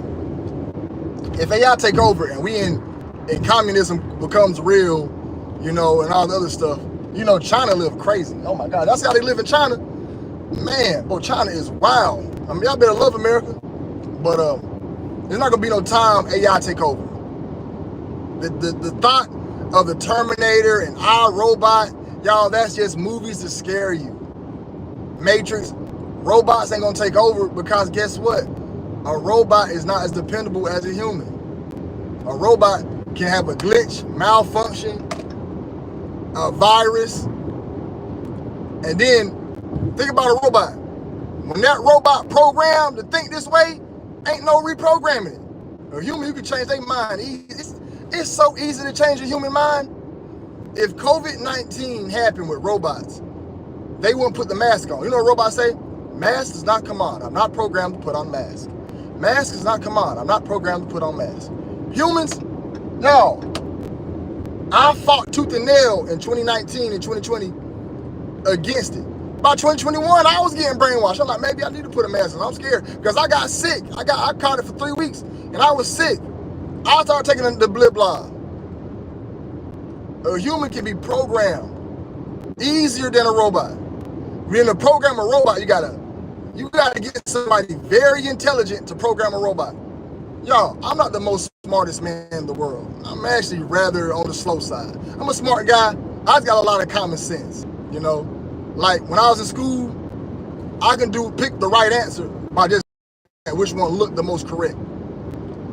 If AI take over and we in communism becomes real, you know, and all the other stuff, you know, China live crazy. Oh my God, that's how they live in China. Man, bro, China is wild. I mean, y'all better love America, but there's not gonna be no time AI take over. The thought of the Terminator and our robot, y'all, that's just movies to scare you. Matrix, robots ain't gonna take over because guess what? A robot is not as dependable as a human. A robot can have a glitch, malfunction, a virus, and then think about a robot. When that robot programmed to think this way, ain't no reprogramming it. A human, you can change their mind. It's so easy to change a human mind. If COVID-19 happened with robots, they wouldn't put the mask on. You know what robots say? Mask does not come on. I'm not programmed to put on mask. Mask does not come on. I'm not programmed to put on mask. Humans, no. I fought tooth and nail in 2019 and 2020 against it. By 2021, I was getting brainwashed. I'm like, maybe I need to put a mask on. I'm scared because I got sick. I caught it for 3 weeks and I was sick. I started taking the blip blah. A human can be programmed easier than a robot. When to program a robot, you gotta get somebody very intelligent to program a robot. Y'all, I'm not the most smartest man in the world. I'm actually rather on the slow side. I'm a smart guy. I just got a lot of common sense, you know. Like when I was in school, I can pick the right answer by just which one looked the most correct.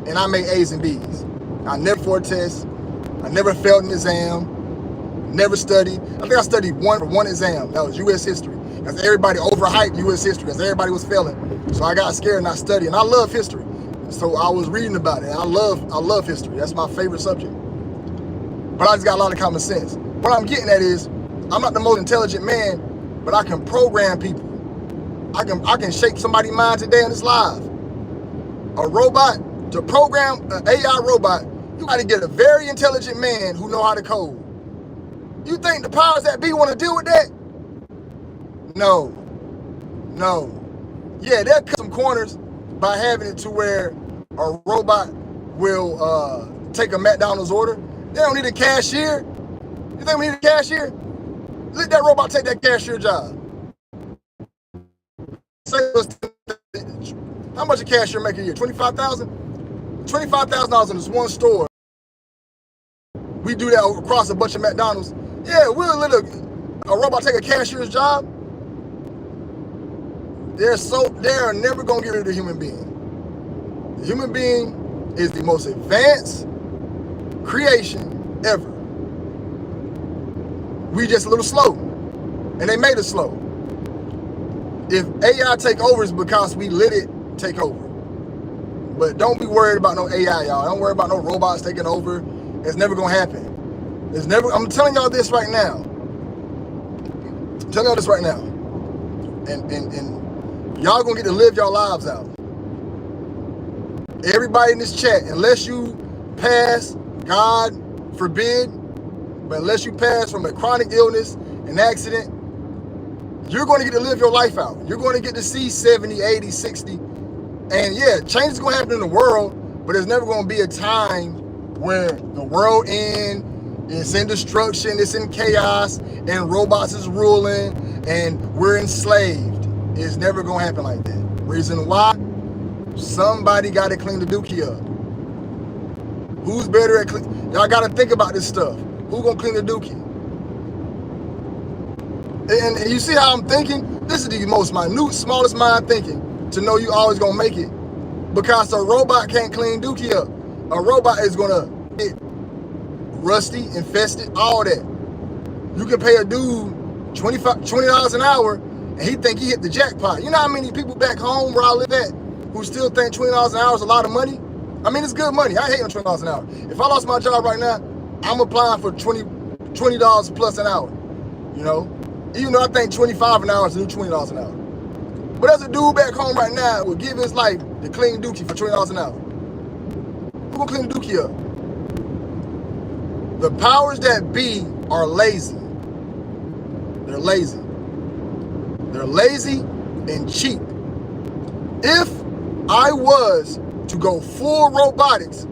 And I made A's and B's. I never for a test. I never failed an exam. Never studied. I think I studied one exam. That was U.S. history. Because everybody overhyped U.S. history because everybody was failing. So I got scared not studying. I love history. So I was reading about it. I love history. That's my favorite subject. But I just got a lot of common sense. What I'm getting at is, I'm not the most intelligent man, but I can program people. I can shape somebody's mind today and it's live. A robot, to program an AI robot, you got to get a very intelligent man who know how to code. You think the powers that be want to deal with that? No. Yeah, they'll cut some corners by having it to where a robot will take a McDonald's order. They don't need a cashier. You think we need a cashier? Let that robot take that cashier job. How much a cashier make a year? $25,000? $25,000 in this one store. We do that across a bunch of McDonald's. Yeah, we'll let a robot take a cashier's job. They're never gonna get rid of the human being. The human being is the most advanced creation ever. We just a little slow, and they made us slow. If AI take over, it's because we let it take over. But don't be worried about no AI, y'all. Don't worry about no robots taking over. It's never gonna happen. It's never. I'm telling y'all this right now. I'm telling y'all this right now. And y'all gonna get to live your lives out. Everybody in this chat, unless you pass, God forbid, but unless you pass from a chronic illness, an accident, you're going to get to live your life out. You're going to get to see 70, 80, 60. And yeah, change is going to happen in the world, but there's never going to be a time where the world ends, it's in destruction, it's in chaos, and robots is ruling, and we're enslaved. It's never going to happen like that. Reason why? Somebody got to clean the dookie up. Who's better at clean? Y'all got to think about this stuff. Who gonna clean the dookie? And you see how I'm thinking? This is the most minute, smallest mind thinking to know you always gonna make it. Because a robot can't clean dookie up. A robot is gonna get rusty, infested, all that. You can pay a dude $20 an hour and he think he hit the jackpot. You know how many people back home where I live at who still think $20 an hour is a lot of money? I mean, it's good money. I hate on $20 an hour. If I lost my job right now, I'm applying for $20 plus an hour, you know? Even though I think $25 an hour is a new $20 an hour. But there's a dude back home right now who will give his life to clean dookie for $20 an hour. Who gonna clean the dookie up? The powers that be are lazy. They're lazy. They're lazy and cheap. If I was to go full robotics,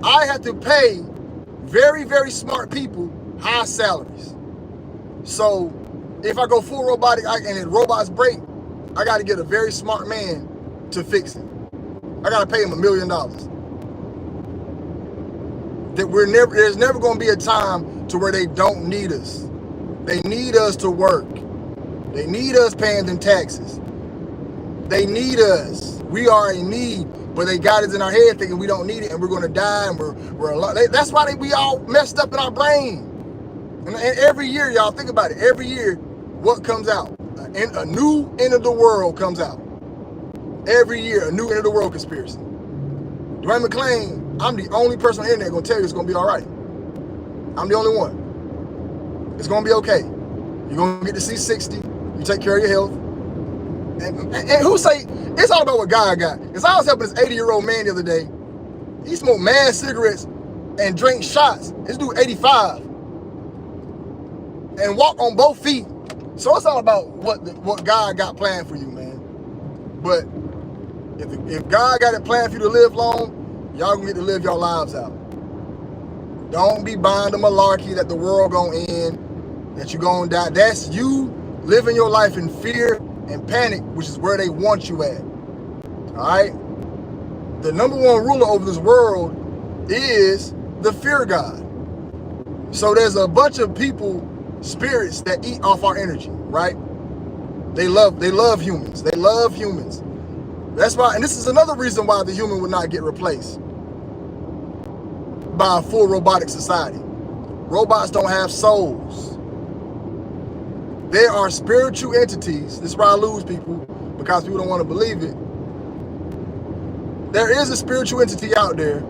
I have to pay very, very smart people high salaries. So if I go full robotic and then robots break, I got to get a very smart man to fix it. I got to pay him $1 million. There's never going to be a time to where they don't need us. They need us to work. They need us paying them taxes. They need us. We are in need, but they got us in our head thinking we don't need it and we're going to die and we're alive. That's why we all messed up in our brain. And every year, y'all think about it. Every year, what comes out? A new end of the world comes out. Every year, a new end of the world conspiracy. Duane Mclean, I'm the only person on the internet going to tell you it's going to be all right. I'm the only one. It's going to be okay. You're going to get to see 60. You take care of your health. And who say, it's all about what God got. Because I was helping this 80-year-old man the other day. He smoked mad cigarettes and drank shots. This dude 85. And walk on both feet. So it's all about what God got planned for you, man. But if God got it planned for you to live long, y'all gonna get to live your lives out. Don't be buying the malarkey that the world gonna end, that you gonna die. That's you living your life in fear and panic, which is where they want you at. All right? The number one ruler over this world is the fear God. So there's a bunch of people, spirits that eat off our energy, right? They love humans. They love humans. That's why, and this is another reason why the human would not get replaced by a full robotic society. Robots don't have souls. They are spiritual entities. This is why I lose people, because people don't want to believe it. There is a spiritual entity out there,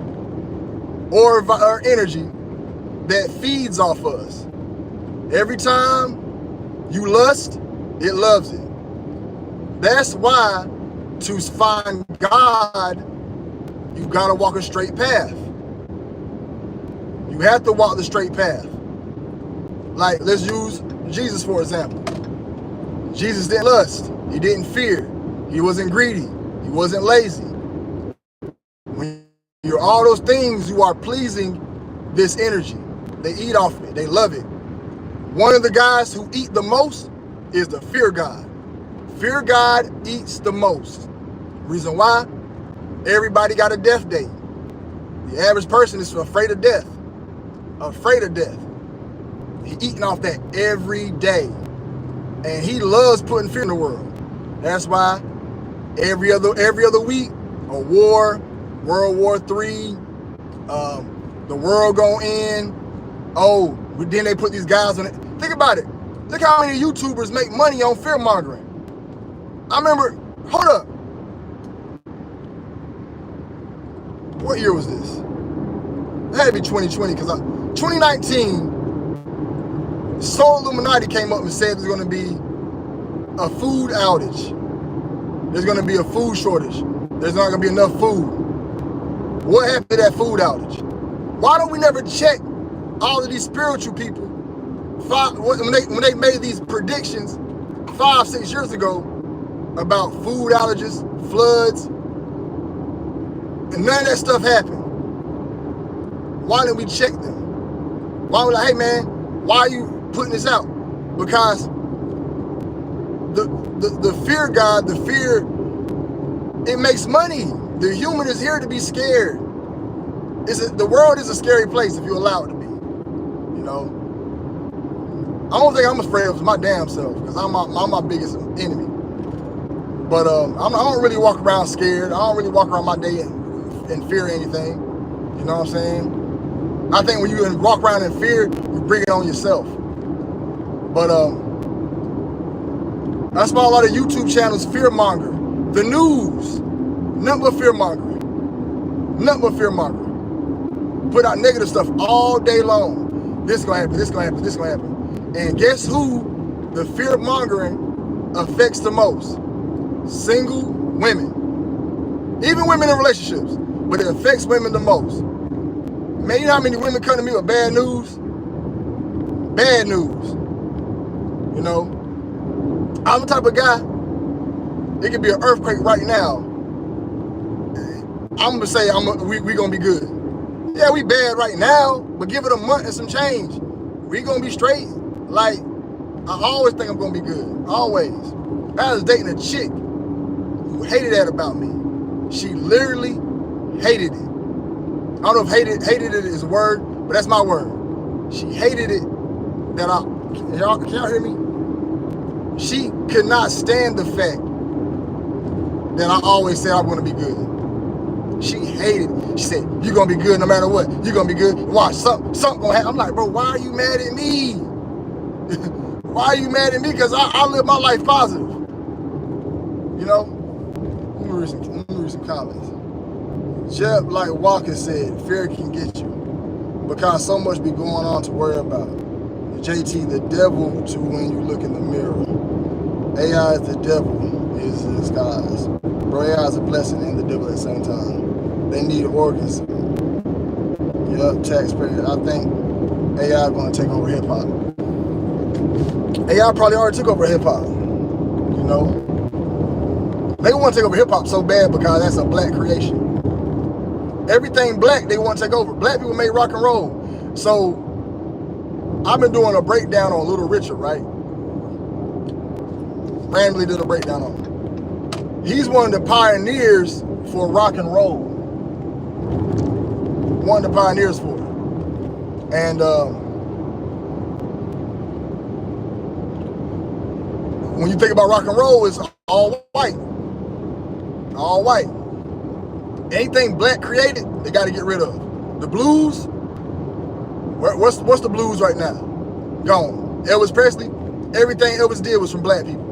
or energy, that feeds off us. Every time you lust, it loves it. That's why to find God, you gotta walk a straight path. You have to walk the straight path. Like, let's use Jesus for example. Jesus didn't lust. He didn't fear. He wasn't greedy. He wasn't lazy. When you're all those things, you are pleasing this energy. They eat off it. They love it. One of the guys who eat the most is the fear God. Fear God eats the most. Reason why? Everybody got a death date. The average person is afraid of death. Afraid of death. He eating off that every day. And he loves putting fear in the world. That's why every other week, a war, World War III, the world gonna end. Oh, then they put these guys on it. Think about it. Look how many YouTubers make money on fear mongering. I remember, hold up. What year was this? It had to be 2020, because 2019, Soul Illuminati came up and said there's gonna be a food outage. There's gonna be a food shortage. There's not gonna be enough food. What happened to that food outage? Why don't we never check all of these spiritual people when they made these predictions 5-6 years ago about food outages, floods, and none of that stuff happened? Why didn't we check them? Why were we like, hey man, why are you putting this out? Because the fear God, the fear, it makes money. The human is here to be scared. The world is a scary place if you allow it to be. You know, I don't think I'm afraid of my damn self, because I'm my biggest enemy. But I don't really walk around scared. I don't really walk around my day in fear of anything. You know what I'm saying? I think when you walk around in fear, you bring it on yourself. But that's why a lot of YouTube channels fearmonger. The news, nothing but fearmongering. Nothing but fearmongering. Put out negative stuff all day long. This gonna happen, this gonna happen, this gonna happen. And guess who the fear-mongering affects the most? Single women. Even women in relationships, but it affects women the most. Man, you know how many women come to me with bad news? Bad news. You know, I'm the type of guy, It could be an earthquake right now. I'm gonna say we gonna be good. Yeah, we bad right now, but give it a month and some change, we gonna be straight. Like, I always think I'm gonna be good, always. I was dating a chick who hated that about me. She literally hated it. I don't know if hated it is a word, but that's my word. She hated it that can y'all hear me? She could not stand the fact that I always said I'm gonna be good. She hated it. She said, you're gonna be good no matter what. You're gonna be good. Watch, something gonna happen. I'm like, bro, why are you mad at me? Why are you mad at me? Because I live my life positive. You know? Let me read some comments. Jeb, like Walker said, fear can get you because so much be going on to worry about. JT, the devil to when you look in the mirror. AI is the devil, is in disguise. Bro, AI is a blessing and the devil at the same time. They need organs. Yup, taxpayer. I think AI is going to take over hip hop. AI probably already took over hip hop. You know? They want to take over hip hop so bad because that's a black creation. Everything black, they want to take over. Black people made rock and roll. So, I've been doing a breakdown on Little Richard, right? Randomly did a breakdown on him. He's one of the pioneers for rock and roll. One of the pioneers for it. And when you think about rock and roll, it's all white. All white. Anything black created, they got to get rid of. The blues, what's the blues right now? Gone. Elvis Presley, everything Elvis did was from black people.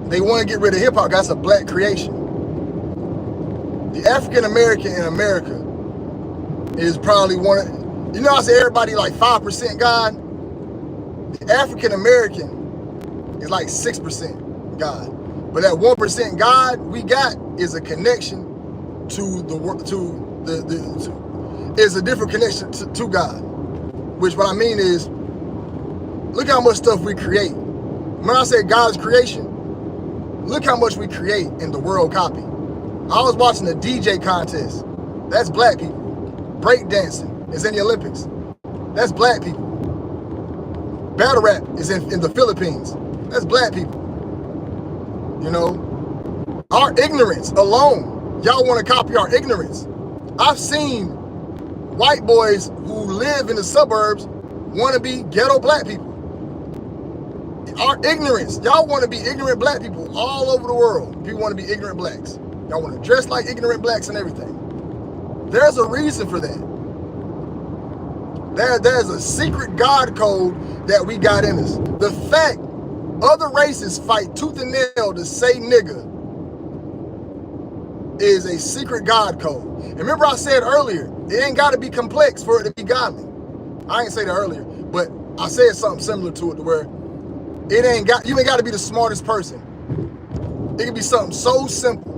They want to get rid of hip hop. That's a black creation. The African American in America is probably one of, you know, I say everybody like 5% God. The African American is like 6% God. But that 1% God we got is a connection to is a different connection to God. Which what I mean is, look how much stuff we create. When I say God's creation, look how much we create and the world copy. I was watching a DJ contest. That's black people. Break dancing is in the Olympics. That's black people. Battle rap is in the Philippines. That's black people. You know, our ignorance alone, y'all want to copy our ignorance. I've seen white boys who live in the suburbs want to be ghetto black people. Our ignorance, y'all want to be ignorant black people all over the world. People want to be ignorant blacks. Y'all want to dress like ignorant blacks and everything. There's a reason for that. There's a secret God code that we got in us. The fact other races fight tooth and nail to say nigga is a secret God code. And remember I said earlier, it ain't got to be complex for it to be godly. I ain't say that earlier, but I said something similar to it to where you ain't got to be the smartest person. It can be something so simple.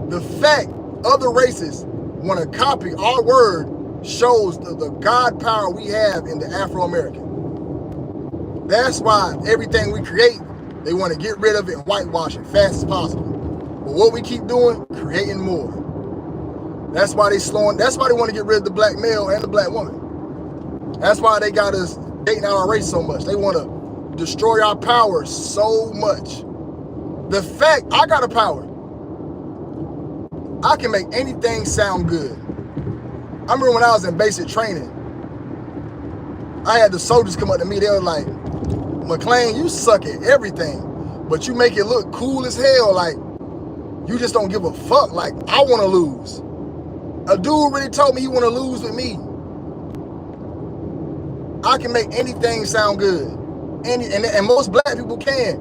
The fact other races want to copy our word shows the God power we have in the Afro-American. That's why everything we create, they want to get rid of it and whitewash it fast as possible. But what we keep doing, creating more. That's why that's why they want to get rid of the black male and the black woman. That's why they got us dating out our race so much. They want to destroy our power so much. The fact I got a power, I can make anything sound good. I remember when I was in basic training, I had the soldiers come up to me, they were like, Mclean, you suck at everything, but you make it look cool as hell, like you just don't give a fuck, like I want to lose. A dude really told me he want to lose with me. I can make anything sound good. And most black people can.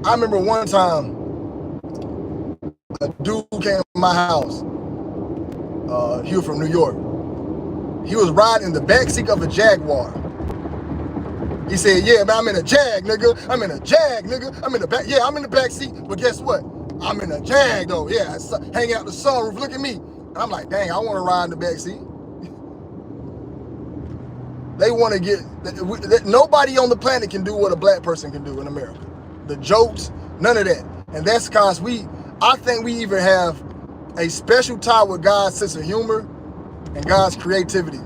I remember one time, a dude came to my house. He was from New York. He was riding in the backseat of a Jaguar. He said, yeah, man, I'm in a Jag, nigga. I'm in a Jag, nigga. I'm in the back. Yeah, I'm in the backseat, but guess what? I'm in a Jag, though. Yeah, hanging out the sunroof. Look at me. And I'm like, dang, I want to ride in the backseat. They want to get, nobody on the planet can do what a black person can do in America. The jokes, None of that. And that's because I think we even have a special tie with God's sense of humor and God's creativity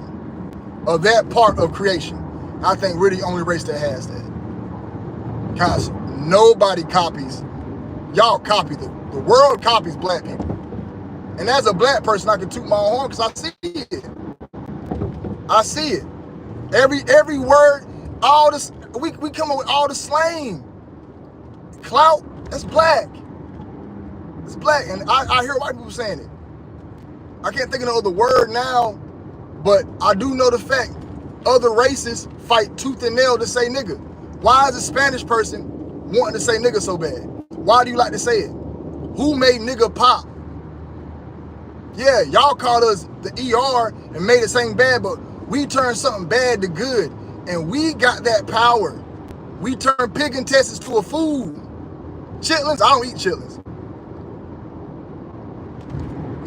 of that part of creation. I think we're the only race that has that. Because nobody copies. Y'all copy the world copies black people. And as a black person, I can toot my own horn because I see it. I see it. Every word, all this, we come up with all the slang. Clout, that's black. It's black. And I hear white people saying it. I can't think of no other word now, but I do know the fact other races fight tooth and nail to say nigga. Why is a Spanish person wanting to say nigga so bad? Why do you like to say it? Who made nigga pop? Yeah, y'all called us the ER and made it seem bad, but we turned something bad to good. And we got that power. We turned pig intestines to a food. Chitlins, I don't eat chitlins.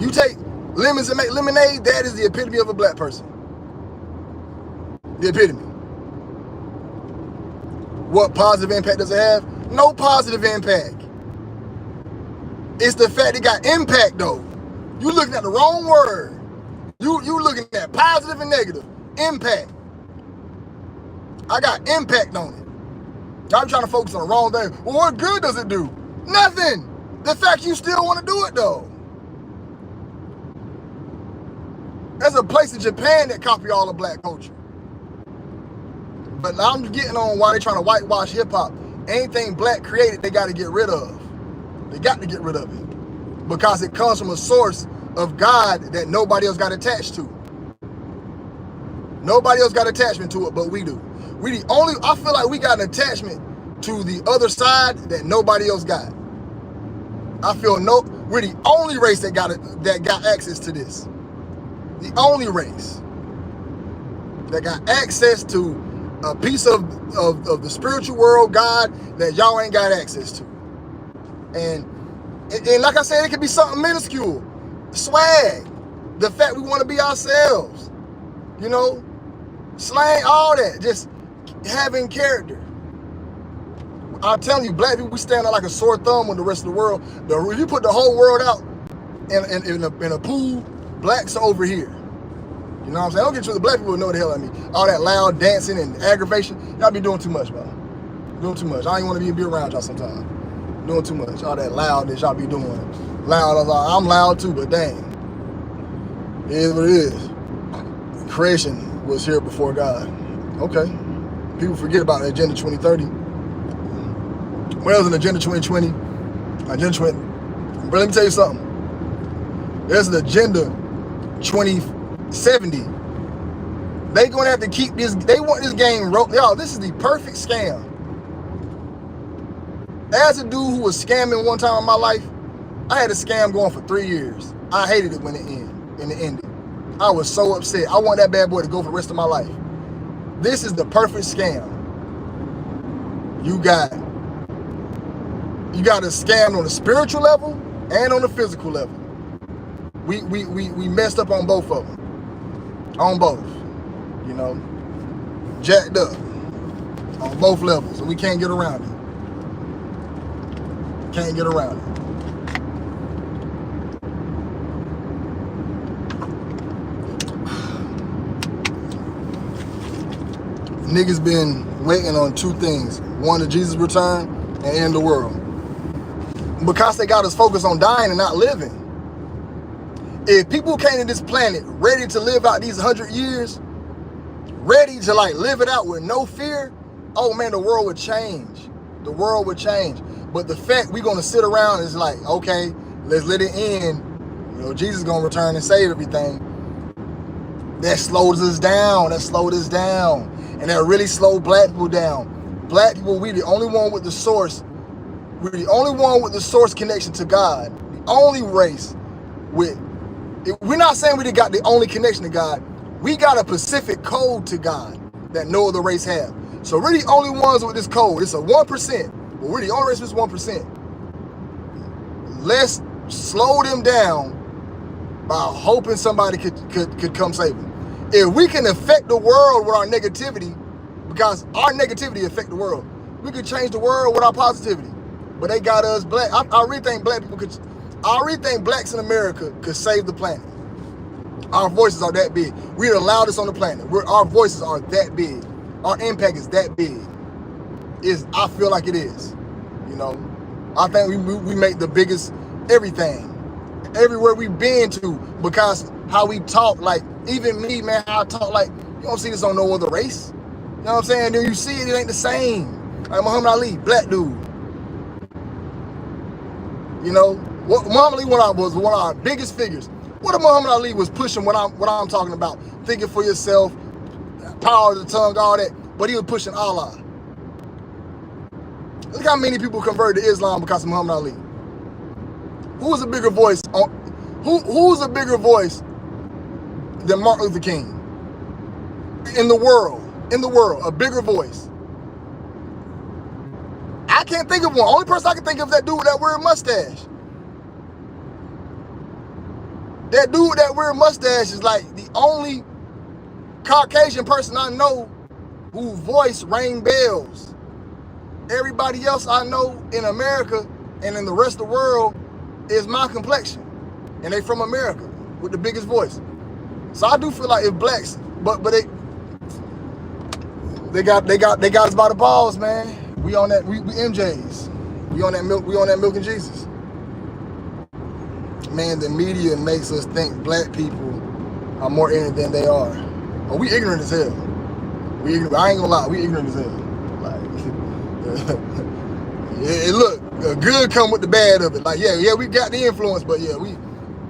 You take lemons and make lemonade, that is the epitome of a black person. The epitome. What positive impact does it have? No positive impact. It's the fact it got impact though. You looking at the wrong word. You looking at positive and negative. Impact. I got impact on it. I'm trying to focus on the wrong thing. Well, what good does it do? Nothing. The fact you still want to do it though. There's a place in Japan that copy all the black culture. But I'm getting on why they're trying to whitewash hip-hop. Anything black created, they got to get rid of. They got to get rid of it. Because it comes from a source of God that nobody else got attached to. Nobody else got attachment to it, but we do. I feel like we got an attachment to the other side that nobody else got. I feel we're the only race that got access to this. The only race that got access to a piece of the spiritual world, God, that y'all ain't got access to. And like I said, it could be something minuscule. Swag. The fact we want to be ourselves. You know? Slang, all that. Just having character. I'm telling you, black people, we stand out like a sore thumb with the rest of the world. If you put the whole world out in a pool, blacks are over here. You know what I'm saying? I don't get you, the black people know what the hell I mean. All that loud dancing and aggravation, y'all be doing too much, bro. Doing too much. I ain't want to be around y'all sometimes. Doing too much. All that loudness y'all be doing. Loud, I'm loud too, but dang. It is what it is. Creation was here before God. Okay. People forget about Agenda 2030. What else in Agenda 2020? Agenda 20. But let me tell you something. There's an Agenda 2070. They gonna have to keep this. They want this game rolling. Y'all, this is the perfect scam. As a dude who was scamming one time in my life, I had a scam going for 3 years. I hated it when it ended. I was so upset. I want that bad boy to go for the rest of my life. This is the perfect scam. You got a scam on the spiritual level and on the physical level. We messed up on both of them. On both. You know, jacked up on both levels, and we can't get around it. Can't get around it. Niggas been waiting on two things. One, the Jesus return, and end the world. Because they got us focused on dying and not living. If people came to this planet ready to live out these 100 years, ready to like live it out with no fear, oh man, the world would change. The world would change. But the fact we gonna sit around is like, okay, let's let it end. You know, Jesus gonna return and save everything. That slows us down. That slowed us down. And that really slowed black people down. Black people, we the only one with the source. We're the only one with the source connection to God. The only race with, we're not saying we got the only connection to God. We got a specific code to God that no other race have. So we're the only ones with this code. It's a 1%. But we're the only race with this 1%. Let's slow them down by hoping somebody could come save them. If we can affect the world with our negativity, because our negativity affect the world, we could change the world with our positivity. but they got us black. I really think black people could. I really think blacks in America could save the planet. Our voices are that big. We're the loudest on the planet. Our voices are that big. Our impact is that big. I feel like it is. You know, I think we make the biggest everything. Everywhere we've been to, because how we talk, like, even me, man, how I talk, like, you don't see this on no other race. You know what I'm saying? Then you see it, it ain't the same. Like Muhammad Ali, black dude. You know, Muhammad Ali was one of our biggest figures. What Muhammad Ali was pushing what I'm talking about, thinking for yourself, power of the tongue, all that, but he was pushing Allah. Look how many people converted to Islam because of Muhammad Ali. Who's a bigger voice who's a bigger voice than Martin Luther King? In the world, a bigger voice. I can't think of one. Only person I can think of is that dude with that weird mustache. That dude with that weird mustache is like the only Caucasian person I know whose voice rang bells. Everybody else I know in America and in the rest of the world is my complexion, and they from America with the biggest voice. So I do feel like if blacks, but they got us by the balls, man. We on that, we MJs. We on that milk and Jesus. Man, the media makes us think black people are more ignorant than they are. Oh, we ignorant as hell. I ain't gonna lie, we ignorant as hell. Like, look, good come with the bad of it. Like, yeah, we got the influence, but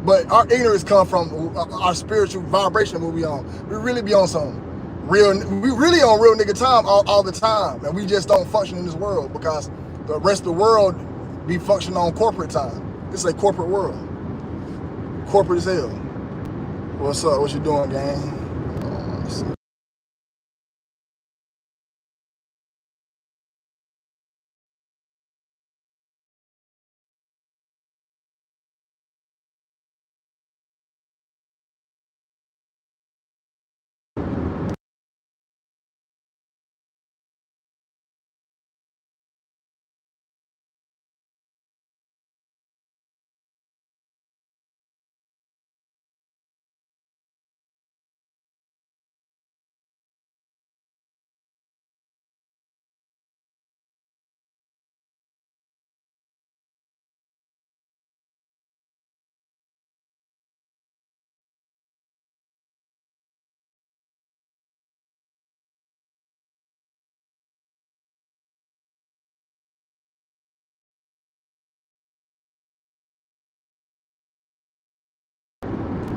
but our ignorance come from our spiritual vibration that we on. We really be on some real nigga time all the time, and we just don't function in this world because the rest of the world be functioning on corporate time. It's a corporate world, corporate as hell. What's up? What you doing, gang?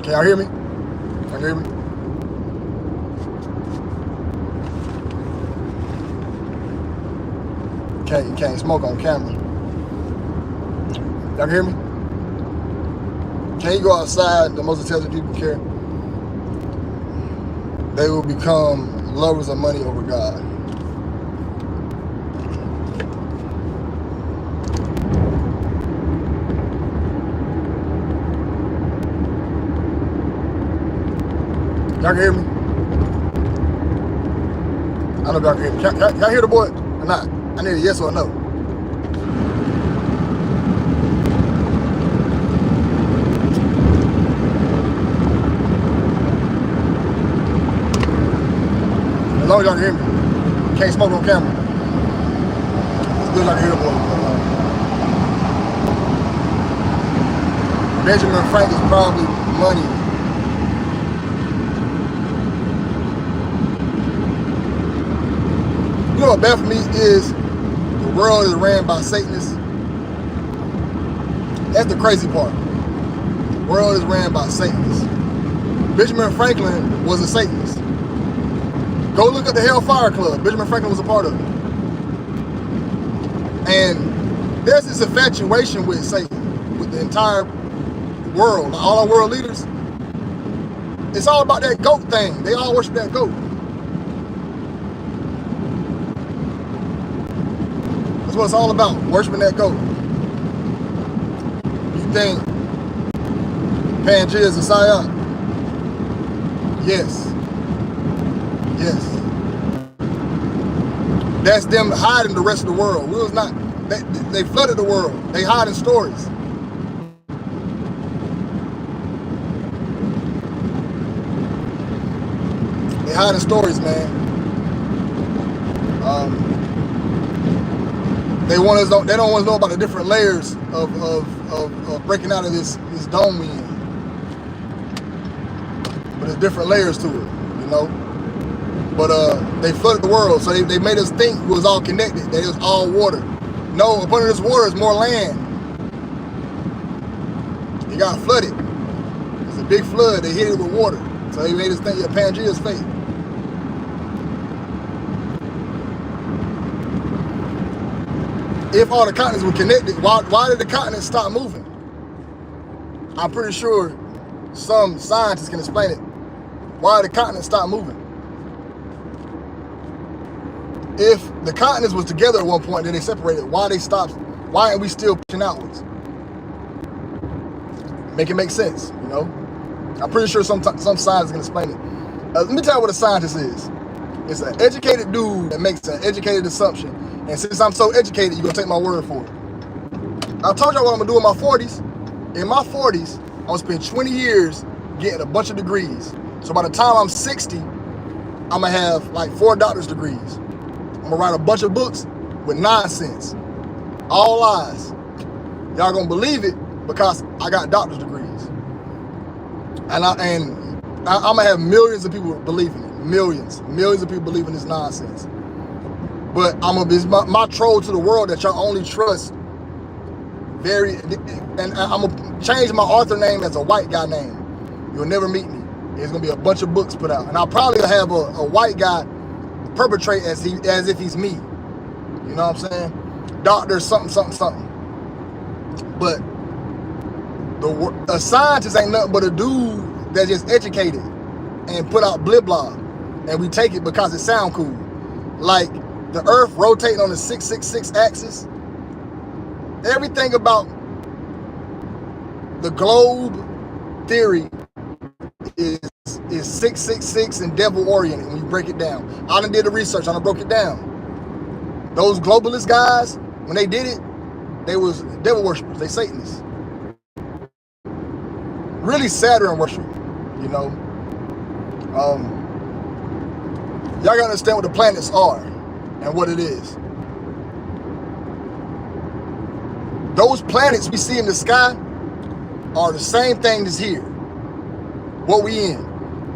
Can y'all hear me? Can you hear me? You can't smoke on camera. Y'all can hear me? Can you go outside? The most intelligent people care. They will become lovers of money over God. Y'all can hear me? I know y'all can hear me. Can I hear the boy or not? I need a yes or a no. As long as y'all can hear me. Can't smoke on camera. It's good y'all can hear the boy. Benjamin Franklin is probably money. You know what bad for me is the world is ran by Satanists. That's the crazy part. The world is ran by Satanists. Benjamin Franklin was a Satanist. Go look at the Hellfire Club. Benjamin Franklin was a part of it. And there's this infatuation with Satan, with the entire world, all our world leaders. It's all about that goat thing. They all worship that goat. That's what it's all about, worshiping that goat. You think Pangea is a psyop? Yes. Yes. That's them hiding the rest of the world. They flooded the world. They hide in stories. They hide in stories, man. They don't want us to know about the different layers of breaking out of this dome we in. But there's different layers to it, you know. But they flooded the world, so they made us think it was all connected, that it was all water. No, up under this water is more land. It got flooded. It's a big flood. They hit it with water. So they made us think Pangea's fake. If all the continents were connected, why did the continents stop moving? I'm pretty sure some scientists can explain it. Why did the continents stop moving? If the continents was together at one point, then they separated, why they stopped? Why aren't we still pushing outwards? Make it make sense, you know? I'm pretty sure some scientists can explain it. Let me tell you what a scientist is. It's an educated dude that makes an educated assumption. And since I'm so educated, you're gonna take my word for it. I told y'all what I'm gonna do in my 40s. In my 40s, I'm gonna spend 20 years getting a bunch of degrees. So by the time I'm 60, I'm gonna have like 4 doctor's degrees. I'm gonna write a bunch of books with nonsense, all lies. Y'all gonna believe it because I got doctor's degrees, and I'm gonna have millions of people believing it. Millions of people believing this nonsense. But it's my troll to the world that y'all only trust. And I'm gonna change my author name as a white guy name. You'll never meet me. There's gonna be a bunch of books put out, and I'll probably have a white guy perpetrate as if he's me. You know what I'm saying? Doctor something. But a scientist ain't nothing but a dude that's just educated and put out blah blah, and we take it because it sound cool. Like the Earth rotating on the 666 axis. Everything about the globe theory is 666 and devil oriented when you break it down. I done did the research, I done broke it down. Those globalist guys, when they did it, they was devil worshippers, they Satanists. Really Saturn worship, you know. Y'all gotta understand what the planets are and what it is. Those planets we see in the sky are the same thing that's here. What we in.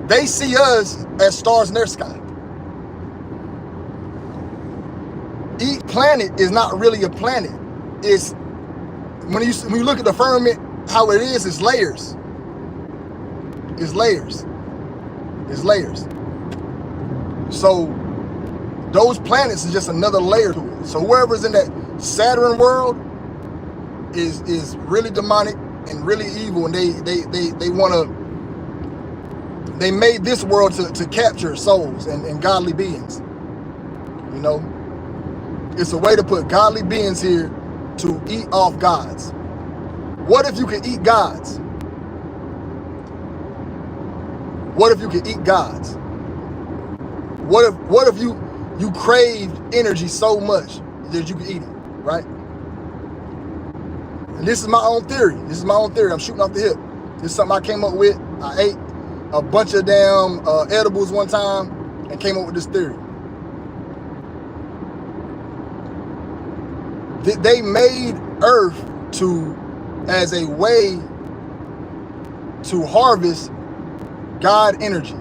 They see us as stars in their sky. Each planet is not really a planet. It's when you look at the firmament, how it is, it's layers. It's layers. It's layers. So those planets is just another layer to it. So whoever's in that Saturn world is really demonic and really evil, and they made this world to capture souls and godly beings. You know, it's a way to put godly beings here to eat off gods. What if you could eat gods? What if you could eat gods? What if you craved energy so much that you could eat it, right? And this is my own theory. I'm shooting off the hip. This is something I came up with. I ate a bunch of damn edibles one time and came up with this theory. They made Earth as a way to harvest God energy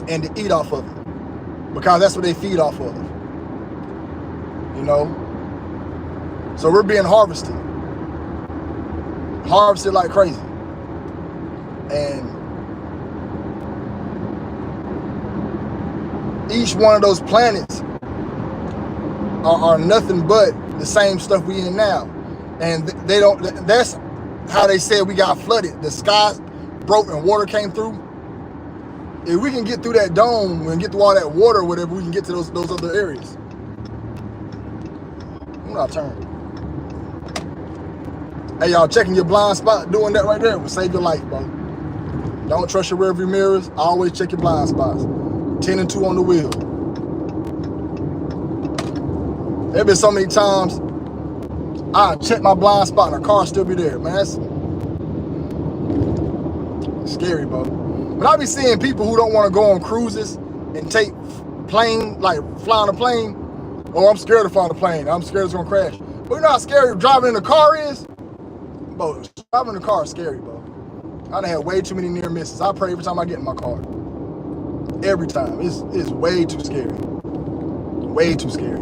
and to eat off of it, because that's what they feed off of, you know. So we're being harvested like crazy, and each one of those planets are nothing but the same stuff we in now. And they don't, that's how they said we got flooded. The sky broke and water came through. If we can get through that dome and get through all that water or whatever, we can get to those other areas. I'm not turning. Hey, y'all, checking your blind spot, doing that right there will save your life, bro. Don't trust your rearview mirrors. Always check your blind spots. 10 and 2 on the wheel. There been so many times I check my blind spot and the car still be there, man. That's scary, bro. But I be seeing people who don't want to go on cruises and take plane, like fly on a plane. Oh, I'm scared to fly on a plane. I'm scared it's gonna crash. But you know how scary driving in the car is? Bro, driving in the car is scary, bro. I done had way too many near misses. I pray every time I get in my car. Every time. It's way too scary. Way too scary.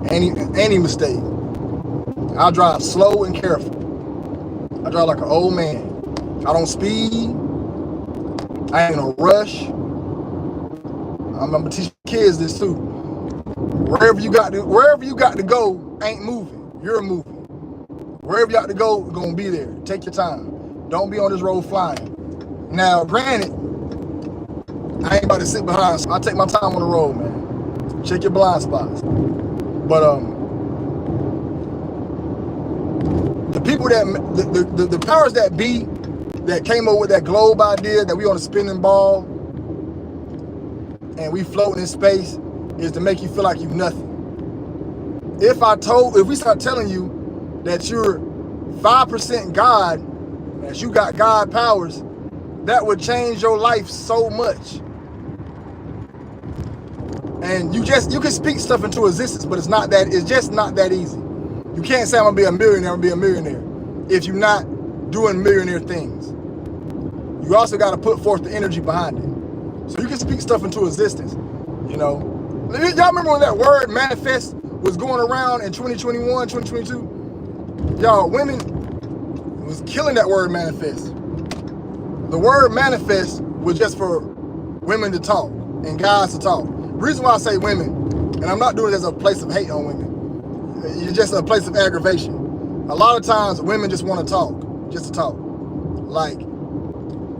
Any mistake. I drive slow and careful. I drive like an old man. I don't speed. I ain't in a rush. I'm gonna teach kids this too. Wherever you got to go, ain't moving. You're moving. Wherever you got to go, gonna be there. Take your time. Don't be on this road flying. Now, granted, I ain't about to sit behind. So I take my time on the road, man. Check your blind spots. But the people that the powers that be that came up with that globe idea that we on a spinning ball and we floating in space is to make you feel like you're nothing. If we start telling you that you're 5% God, that you got God powers, that would change your life so much. And you can speak stuff into existence, but it's just not that easy. You can't say I'm gonna be a millionaire if you're not doing millionaire things. You also got to put forth the energy behind it. So you can speak stuff into existence, you know. Y'all remember when that word manifest was going around in 2021, 2022? Y'all, women was killing that word manifest. The word manifest was just for women to talk and guys to talk. The reason why I say women, and I'm not doing it as a place of hate on women, it's just a place of aggravation. A lot of times women just want to talk, just to talk. Like,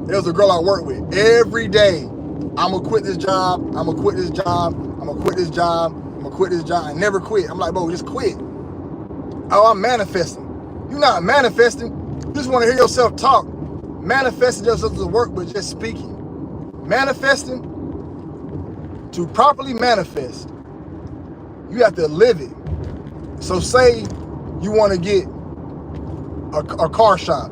there was a girl I worked with. Every day, I'm going to quit this job, I'm going to quit this job, I'm going to quit this job, I'm going to quit this job. I never quit. I'm like, bro, just quit. Oh, I'm manifesting. You're not manifesting. You just want to hear yourself talk. Manifesting just doesn't work, but just speaking. Manifesting, to properly manifest, you have to live it. So say you want to get a car shop.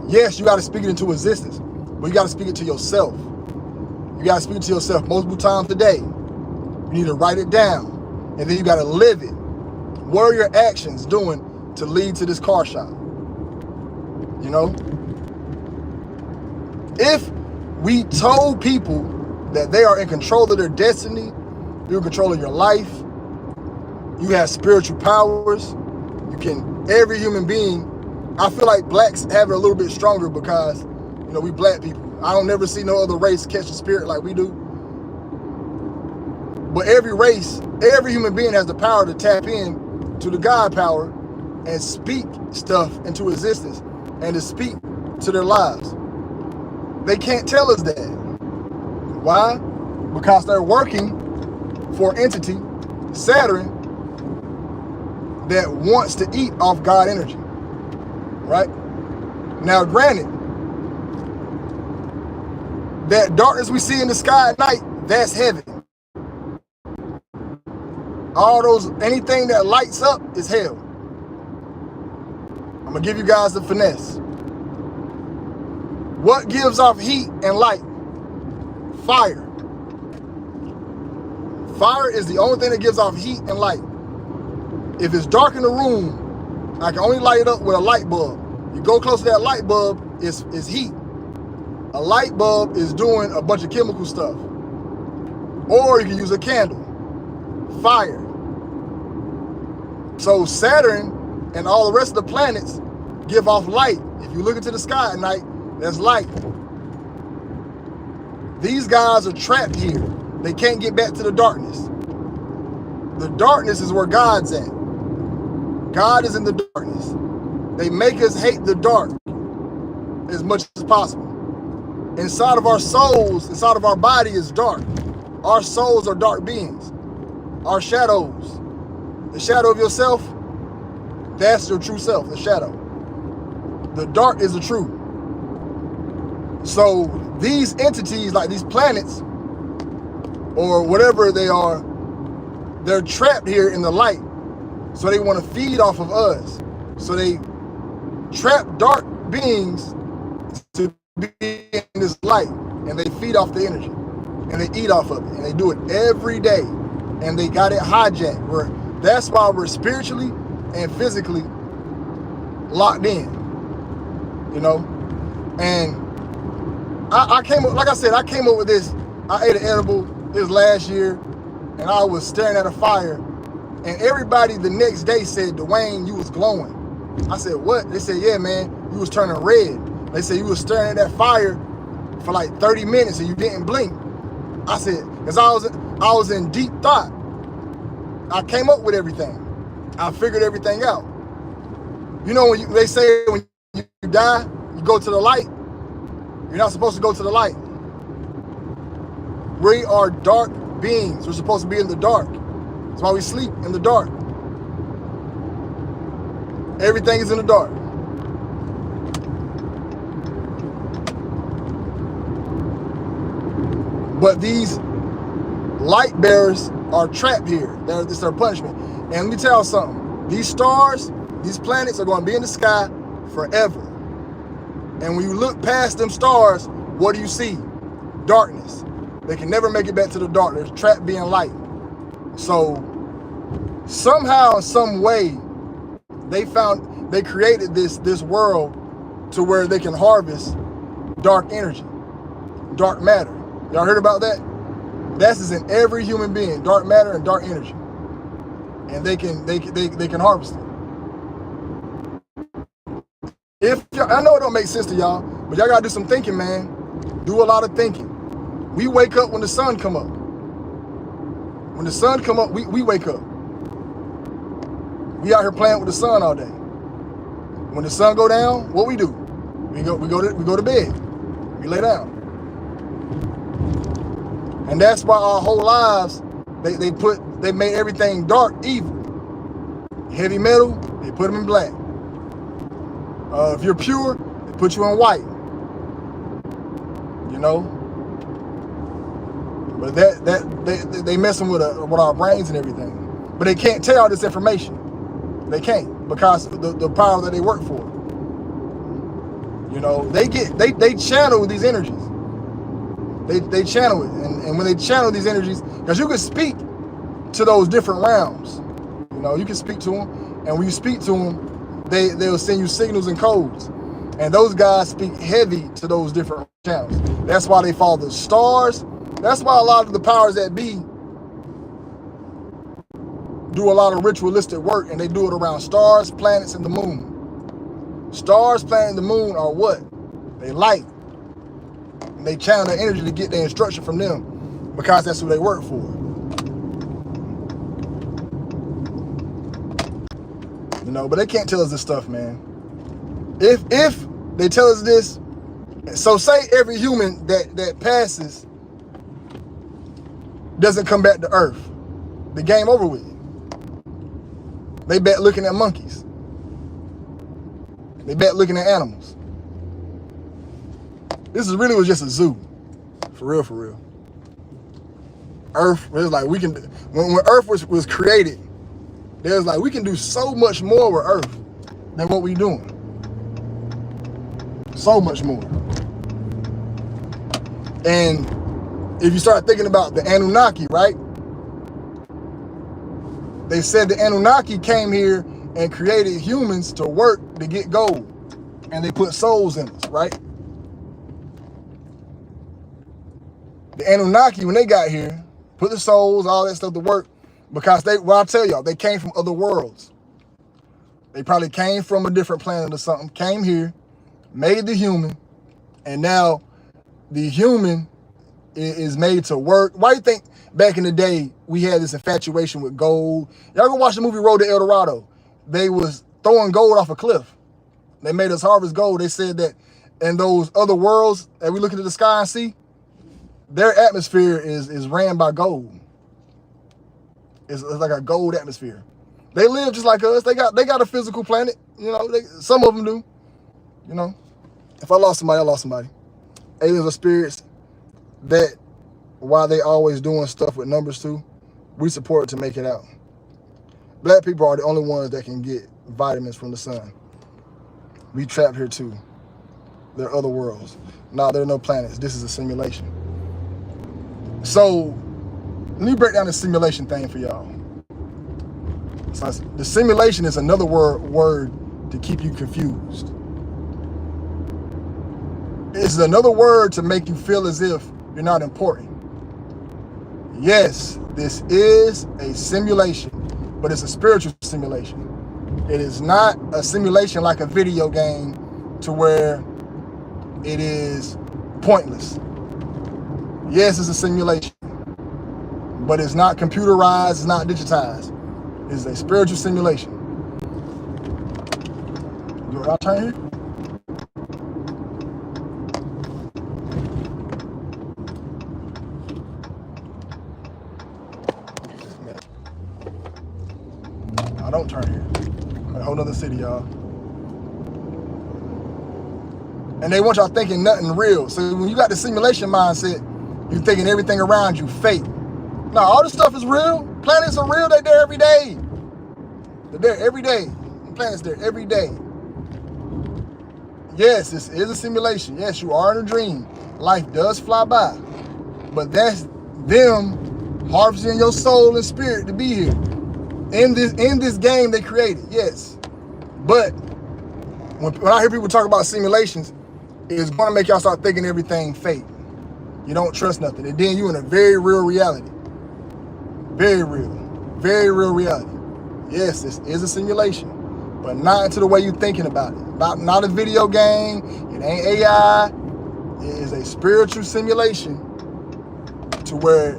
Yes, you got to speak it into existence, but you got to speak it to yourself. You got to speak it to yourself multiple times a day. You need to write it down, and then you got to live it. What are your actions doing to lead to this car shop? You know? If we told people that they are in control of their destiny, you're in control of your life, you have spiritual powers, every human being, I feel like blacks have it a little bit stronger because, you know, we black people. I don't never see no other race catch the spirit like we do. But every race, every human being has the power to tap in to the God power and speak stuff into existence and to speak to their lives. They can't tell us that. Why? Because they're working for an entity, Saturn, that wants to eat off God energy. Right? Now, granted, that darkness we see in the sky at night, that's heaven. Anything that lights up is hell. I'm gonna give you guys the finesse. What gives off heat and light? Fire. Fire is the only thing that gives off heat and light. If it's dark in the room, I can only light it up with a light bulb. You go close to that light bulb, it's heat. A light bulb is doing a bunch of chemical stuff. Or you can use a candle. Fire. So Saturn and all the rest of the planets give off light. If you look into the sky at night, there's light. These guys are trapped here. They can't get back to the darkness. The darkness is where God's at. God is in the darkness. They make us hate the dark as much as possible. Inside of our souls, inside of our body is dark. Our souls are dark beings. Our shadows. The shadow of yourself, that's your true self, the shadow. The dark is the truth. So these entities, like these planets, or whatever they are, they're trapped here in the light. So they want to feed off of us. So they trap dark beings to be in this light, and they feed off the energy, and they eat off of it, and they do it every day, and they got it hijacked. That's why we're spiritually and physically locked in, you know. And I came up, like I said, I came up with this. I ate an edible this last year, and I was staring at a fire, and everybody the next day said, Duane, you was glowing. I said, what? They said, yeah, man, you was turning red. They said you was staring at that fire for like 30 minutes and you didn't blink. I said, because I was in deep thought. I came up with everything. I figured everything out. You know, they say when you die, you go to the light. You're not supposed to go to the light. We are dark beings. We're supposed to be in the dark. That's why we sleep in the dark. Everything is in the dark. But these light bearers are trapped here. It's their punishment. And let me tell you something. These stars, these planets are going to be in the sky forever. And when you look past them stars, what do you see? Darkness. They can never make it back to the dark. They're trapped being light. So somehow, some way, they created this world to where they can harvest dark energy, dark matter. Y'all heard about that? That's in every human being, dark matter and dark energy. And they can harvest it. I know it don't make sense to y'all, but y'all gotta do some thinking, man. Do a lot of thinking. We wake up when the sun come up. When the sun come up, we wake up. We out here playing with the sun all day. When the sun go down, what we do? We go to bed. We lay down. And that's why our whole lives, they made everything dark, evil. Heavy metal, they put them in black. If you're pure, they put you in white. You know? But they messing with our brains and everything. But they can't tell all this information. They can't, because the power that they work for. You know, they channel these energies. They channel it, and when they channel these energies, because you can speak to those different realms. You know, you can speak to them, and when you speak to them, they'll send you signals and codes, and those guys speak heavy to those different channels. That's why they follow the stars. That's why a lot of the powers that be do a lot of ritualistic work, and they do it around stars, planets, and the moon. Stars, planets, and the moon are what? They light. And they channel their energy to get their instruction from them, because that's who they work for. You know, but they can't tell us this stuff, man. If they tell us this, so say every human that passes doesn't come back to Earth, the game over with. They bet looking at monkeys. They bet looking at animals. This really was just a zoo. For real. Earth, it was like we can, when Earth was created, there was like, we can do so much more with Earth than what we doing. So much more. And if you start thinking about the Anunnaki, right? They said the Anunnaki came here and created humans to work to get gold. And they put souls in us, right? The Anunnaki, when they got here, put the souls, all that stuff to work, because I'll tell y'all, they came from other worlds. They probably came from a different planet or something, came here, made the human, and now the human is made to work. Why do you think back in the day we had this infatuation with gold? Y'all go watch the movie Road to El Dorado. They was throwing gold off a cliff. They made us harvest gold. They said that in those other worlds that we look into the sky and see, their atmosphere is ran by gold. It's like a gold atmosphere. They live just like us. They got a physical planet. You know, some of them do. You know, if I lost somebody, I lost somebody. Aliens are spirits that, while they always doing stuff with numbers too, we support to make it out. Black people are the only ones that can get vitamins from the sun. We trapped here too. There are other worlds. No, there are no planets. This is a simulation. So let me break down the simulation thing for y'all. So the simulation is another word to keep you confused. It's another word to make you feel as if you're not important. Yes, this is a simulation, but it's a spiritual simulation. It is not a simulation like a video game to where it is pointless. Yes, it's a simulation, but it's not computerized, it's not digitized. It's a spiritual simulation. Do I turn here? I don't turn here. I'm in a whole nother city, y'all. And they want y'all thinking nothing real. So when you got the simulation mindset, you're thinking everything around you fake. No, all this stuff is real. Planets are real. They're there every day. They're there every day. The planet's there every day. Yes, this is a simulation. Yes, you are in a dream. Life does fly by. But that's them harvesting your soul and spirit to be here. In this game they created, yes. But when I hear people talk about simulations, it's going to make y'all start thinking everything fake. You don't trust nothing. And then you're in a very real reality. Very real reality. Yes, this is a simulation, but not into the way you're thinking about it. Not a video game. It ain't AI. It is a spiritual simulation to where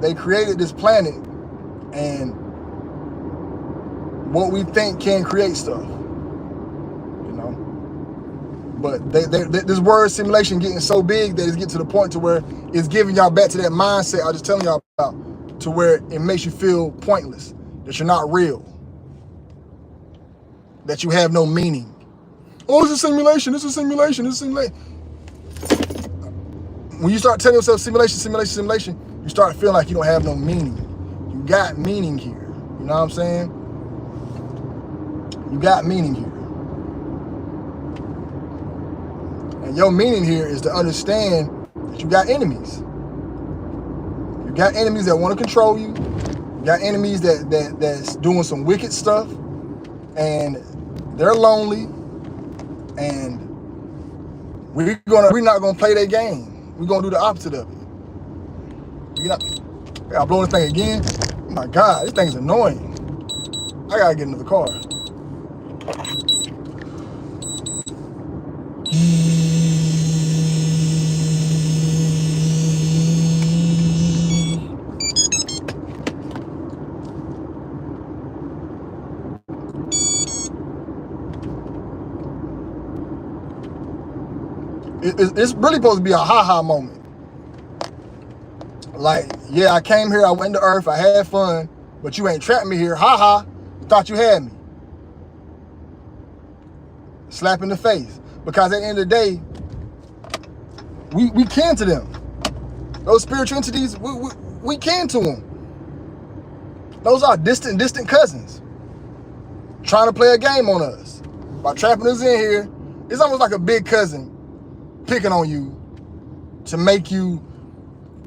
they created this planet and what we think can create stuff, you know. But this word simulation getting so big that it's getting to the point to where it's giving y'all back to that mindset I was just telling y'all about, to where it makes you feel pointless, that you're not real, that you have no meaning. Oh, it's a simulation, it's a simulation, it's a simulation. When you start telling yourself simulation, simulation, simulation, you start feeling like you don't have no meaning. You got meaning here, you know what I'm saying? You got meaning here. And your meaning here is to understand that you got enemies. You got enemies that want to control you. You got enemies that's doing some wicked stuff. And they're lonely. And we're not gonna play their game. We're gonna do the opposite of it. I blow this thing again. Oh my God, this thing's annoying. I gotta get into the car. It's really supposed to be a ha-ha moment. Like, yeah, I came here, I went to Earth, I had fun, but you ain't trapped me here. Ha-ha, you thought you had me. Slap in the face. Because at the end of the day, we kin to them. Those spiritual entities, we kin to them. Those are distant cousins trying to play a game on us. By trapping us in here, it's almost like a big cousin picking on you to make you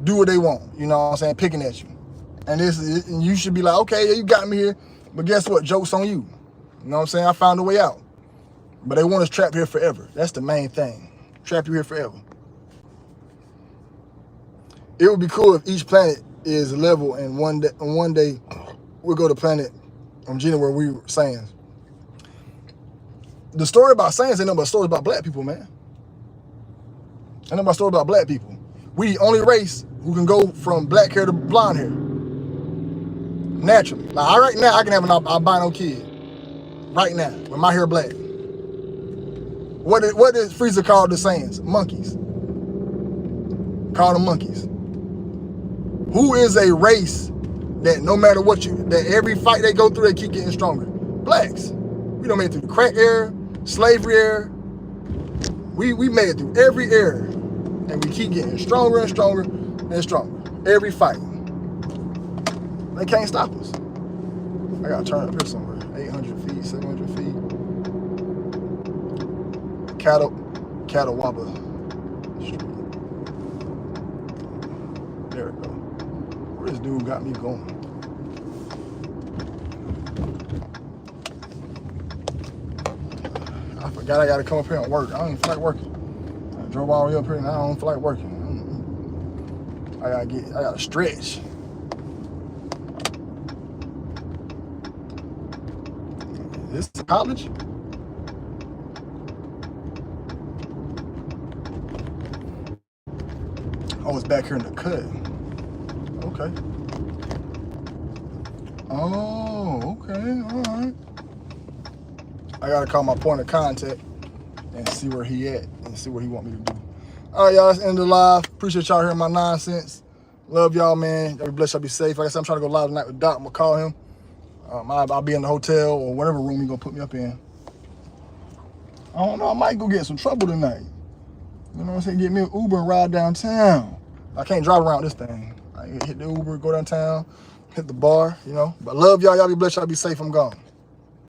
do what they want. You know what I'm saying? Picking at you. And you should be like, okay, yeah, you got me here, but guess what? Joke's on you. You know what I'm saying? I found a way out. But they want us trapped here forever. That's the main thing. Trap you here forever. It would be cool if each planet is level and one day we'll go to planet Gina where we were Saiyans. The story about Saiyans ain't nothing but a story about black people, man. Ain't nothing but a story about black people. We the only race who can go from black hair to blonde hair. Naturally. Like right now, I can have an albino kid. Right now, with my hair black. What is Frieza called the Saiyans? Monkeys. Call them monkeys. Who is a race that no matter what that every fight they go through, they keep getting stronger? Blacks. We done made it through the crack era, slavery era. We made it through every era. And we keep getting stronger and stronger and stronger. Every fight. They can't stop us. I gotta turn up here somewhere. 800 feet, 700 feet. Catawba Street. There we go. Where this dude got me going? I forgot I gotta come up here and work. I don't even feel like working. I drove all the way up here and I don't feel like working. I gotta stretch. This is college? Oh, it's back here in the cut. Okay. Oh, okay, all right. I gotta call my point of contact and see where he at and see what he want me to do. All right, y'all, that's the end of the live. Appreciate y'all hearing my nonsense. Love y'all, man. Y'all be blessed, y'all be safe. Like I said, I'm trying to go live tonight with Doc. I'm gonna call him. I'll be in the hotel or whatever room he gonna put me up in. I don't know, I might go get some trouble tonight. You know what I'm saying? Get me an Uber and ride downtown. I can't drive around this thing. I hit the Uber, go downtown, hit the bar, you know. But love y'all, y'all be blessed, y'all be safe, I'm gone.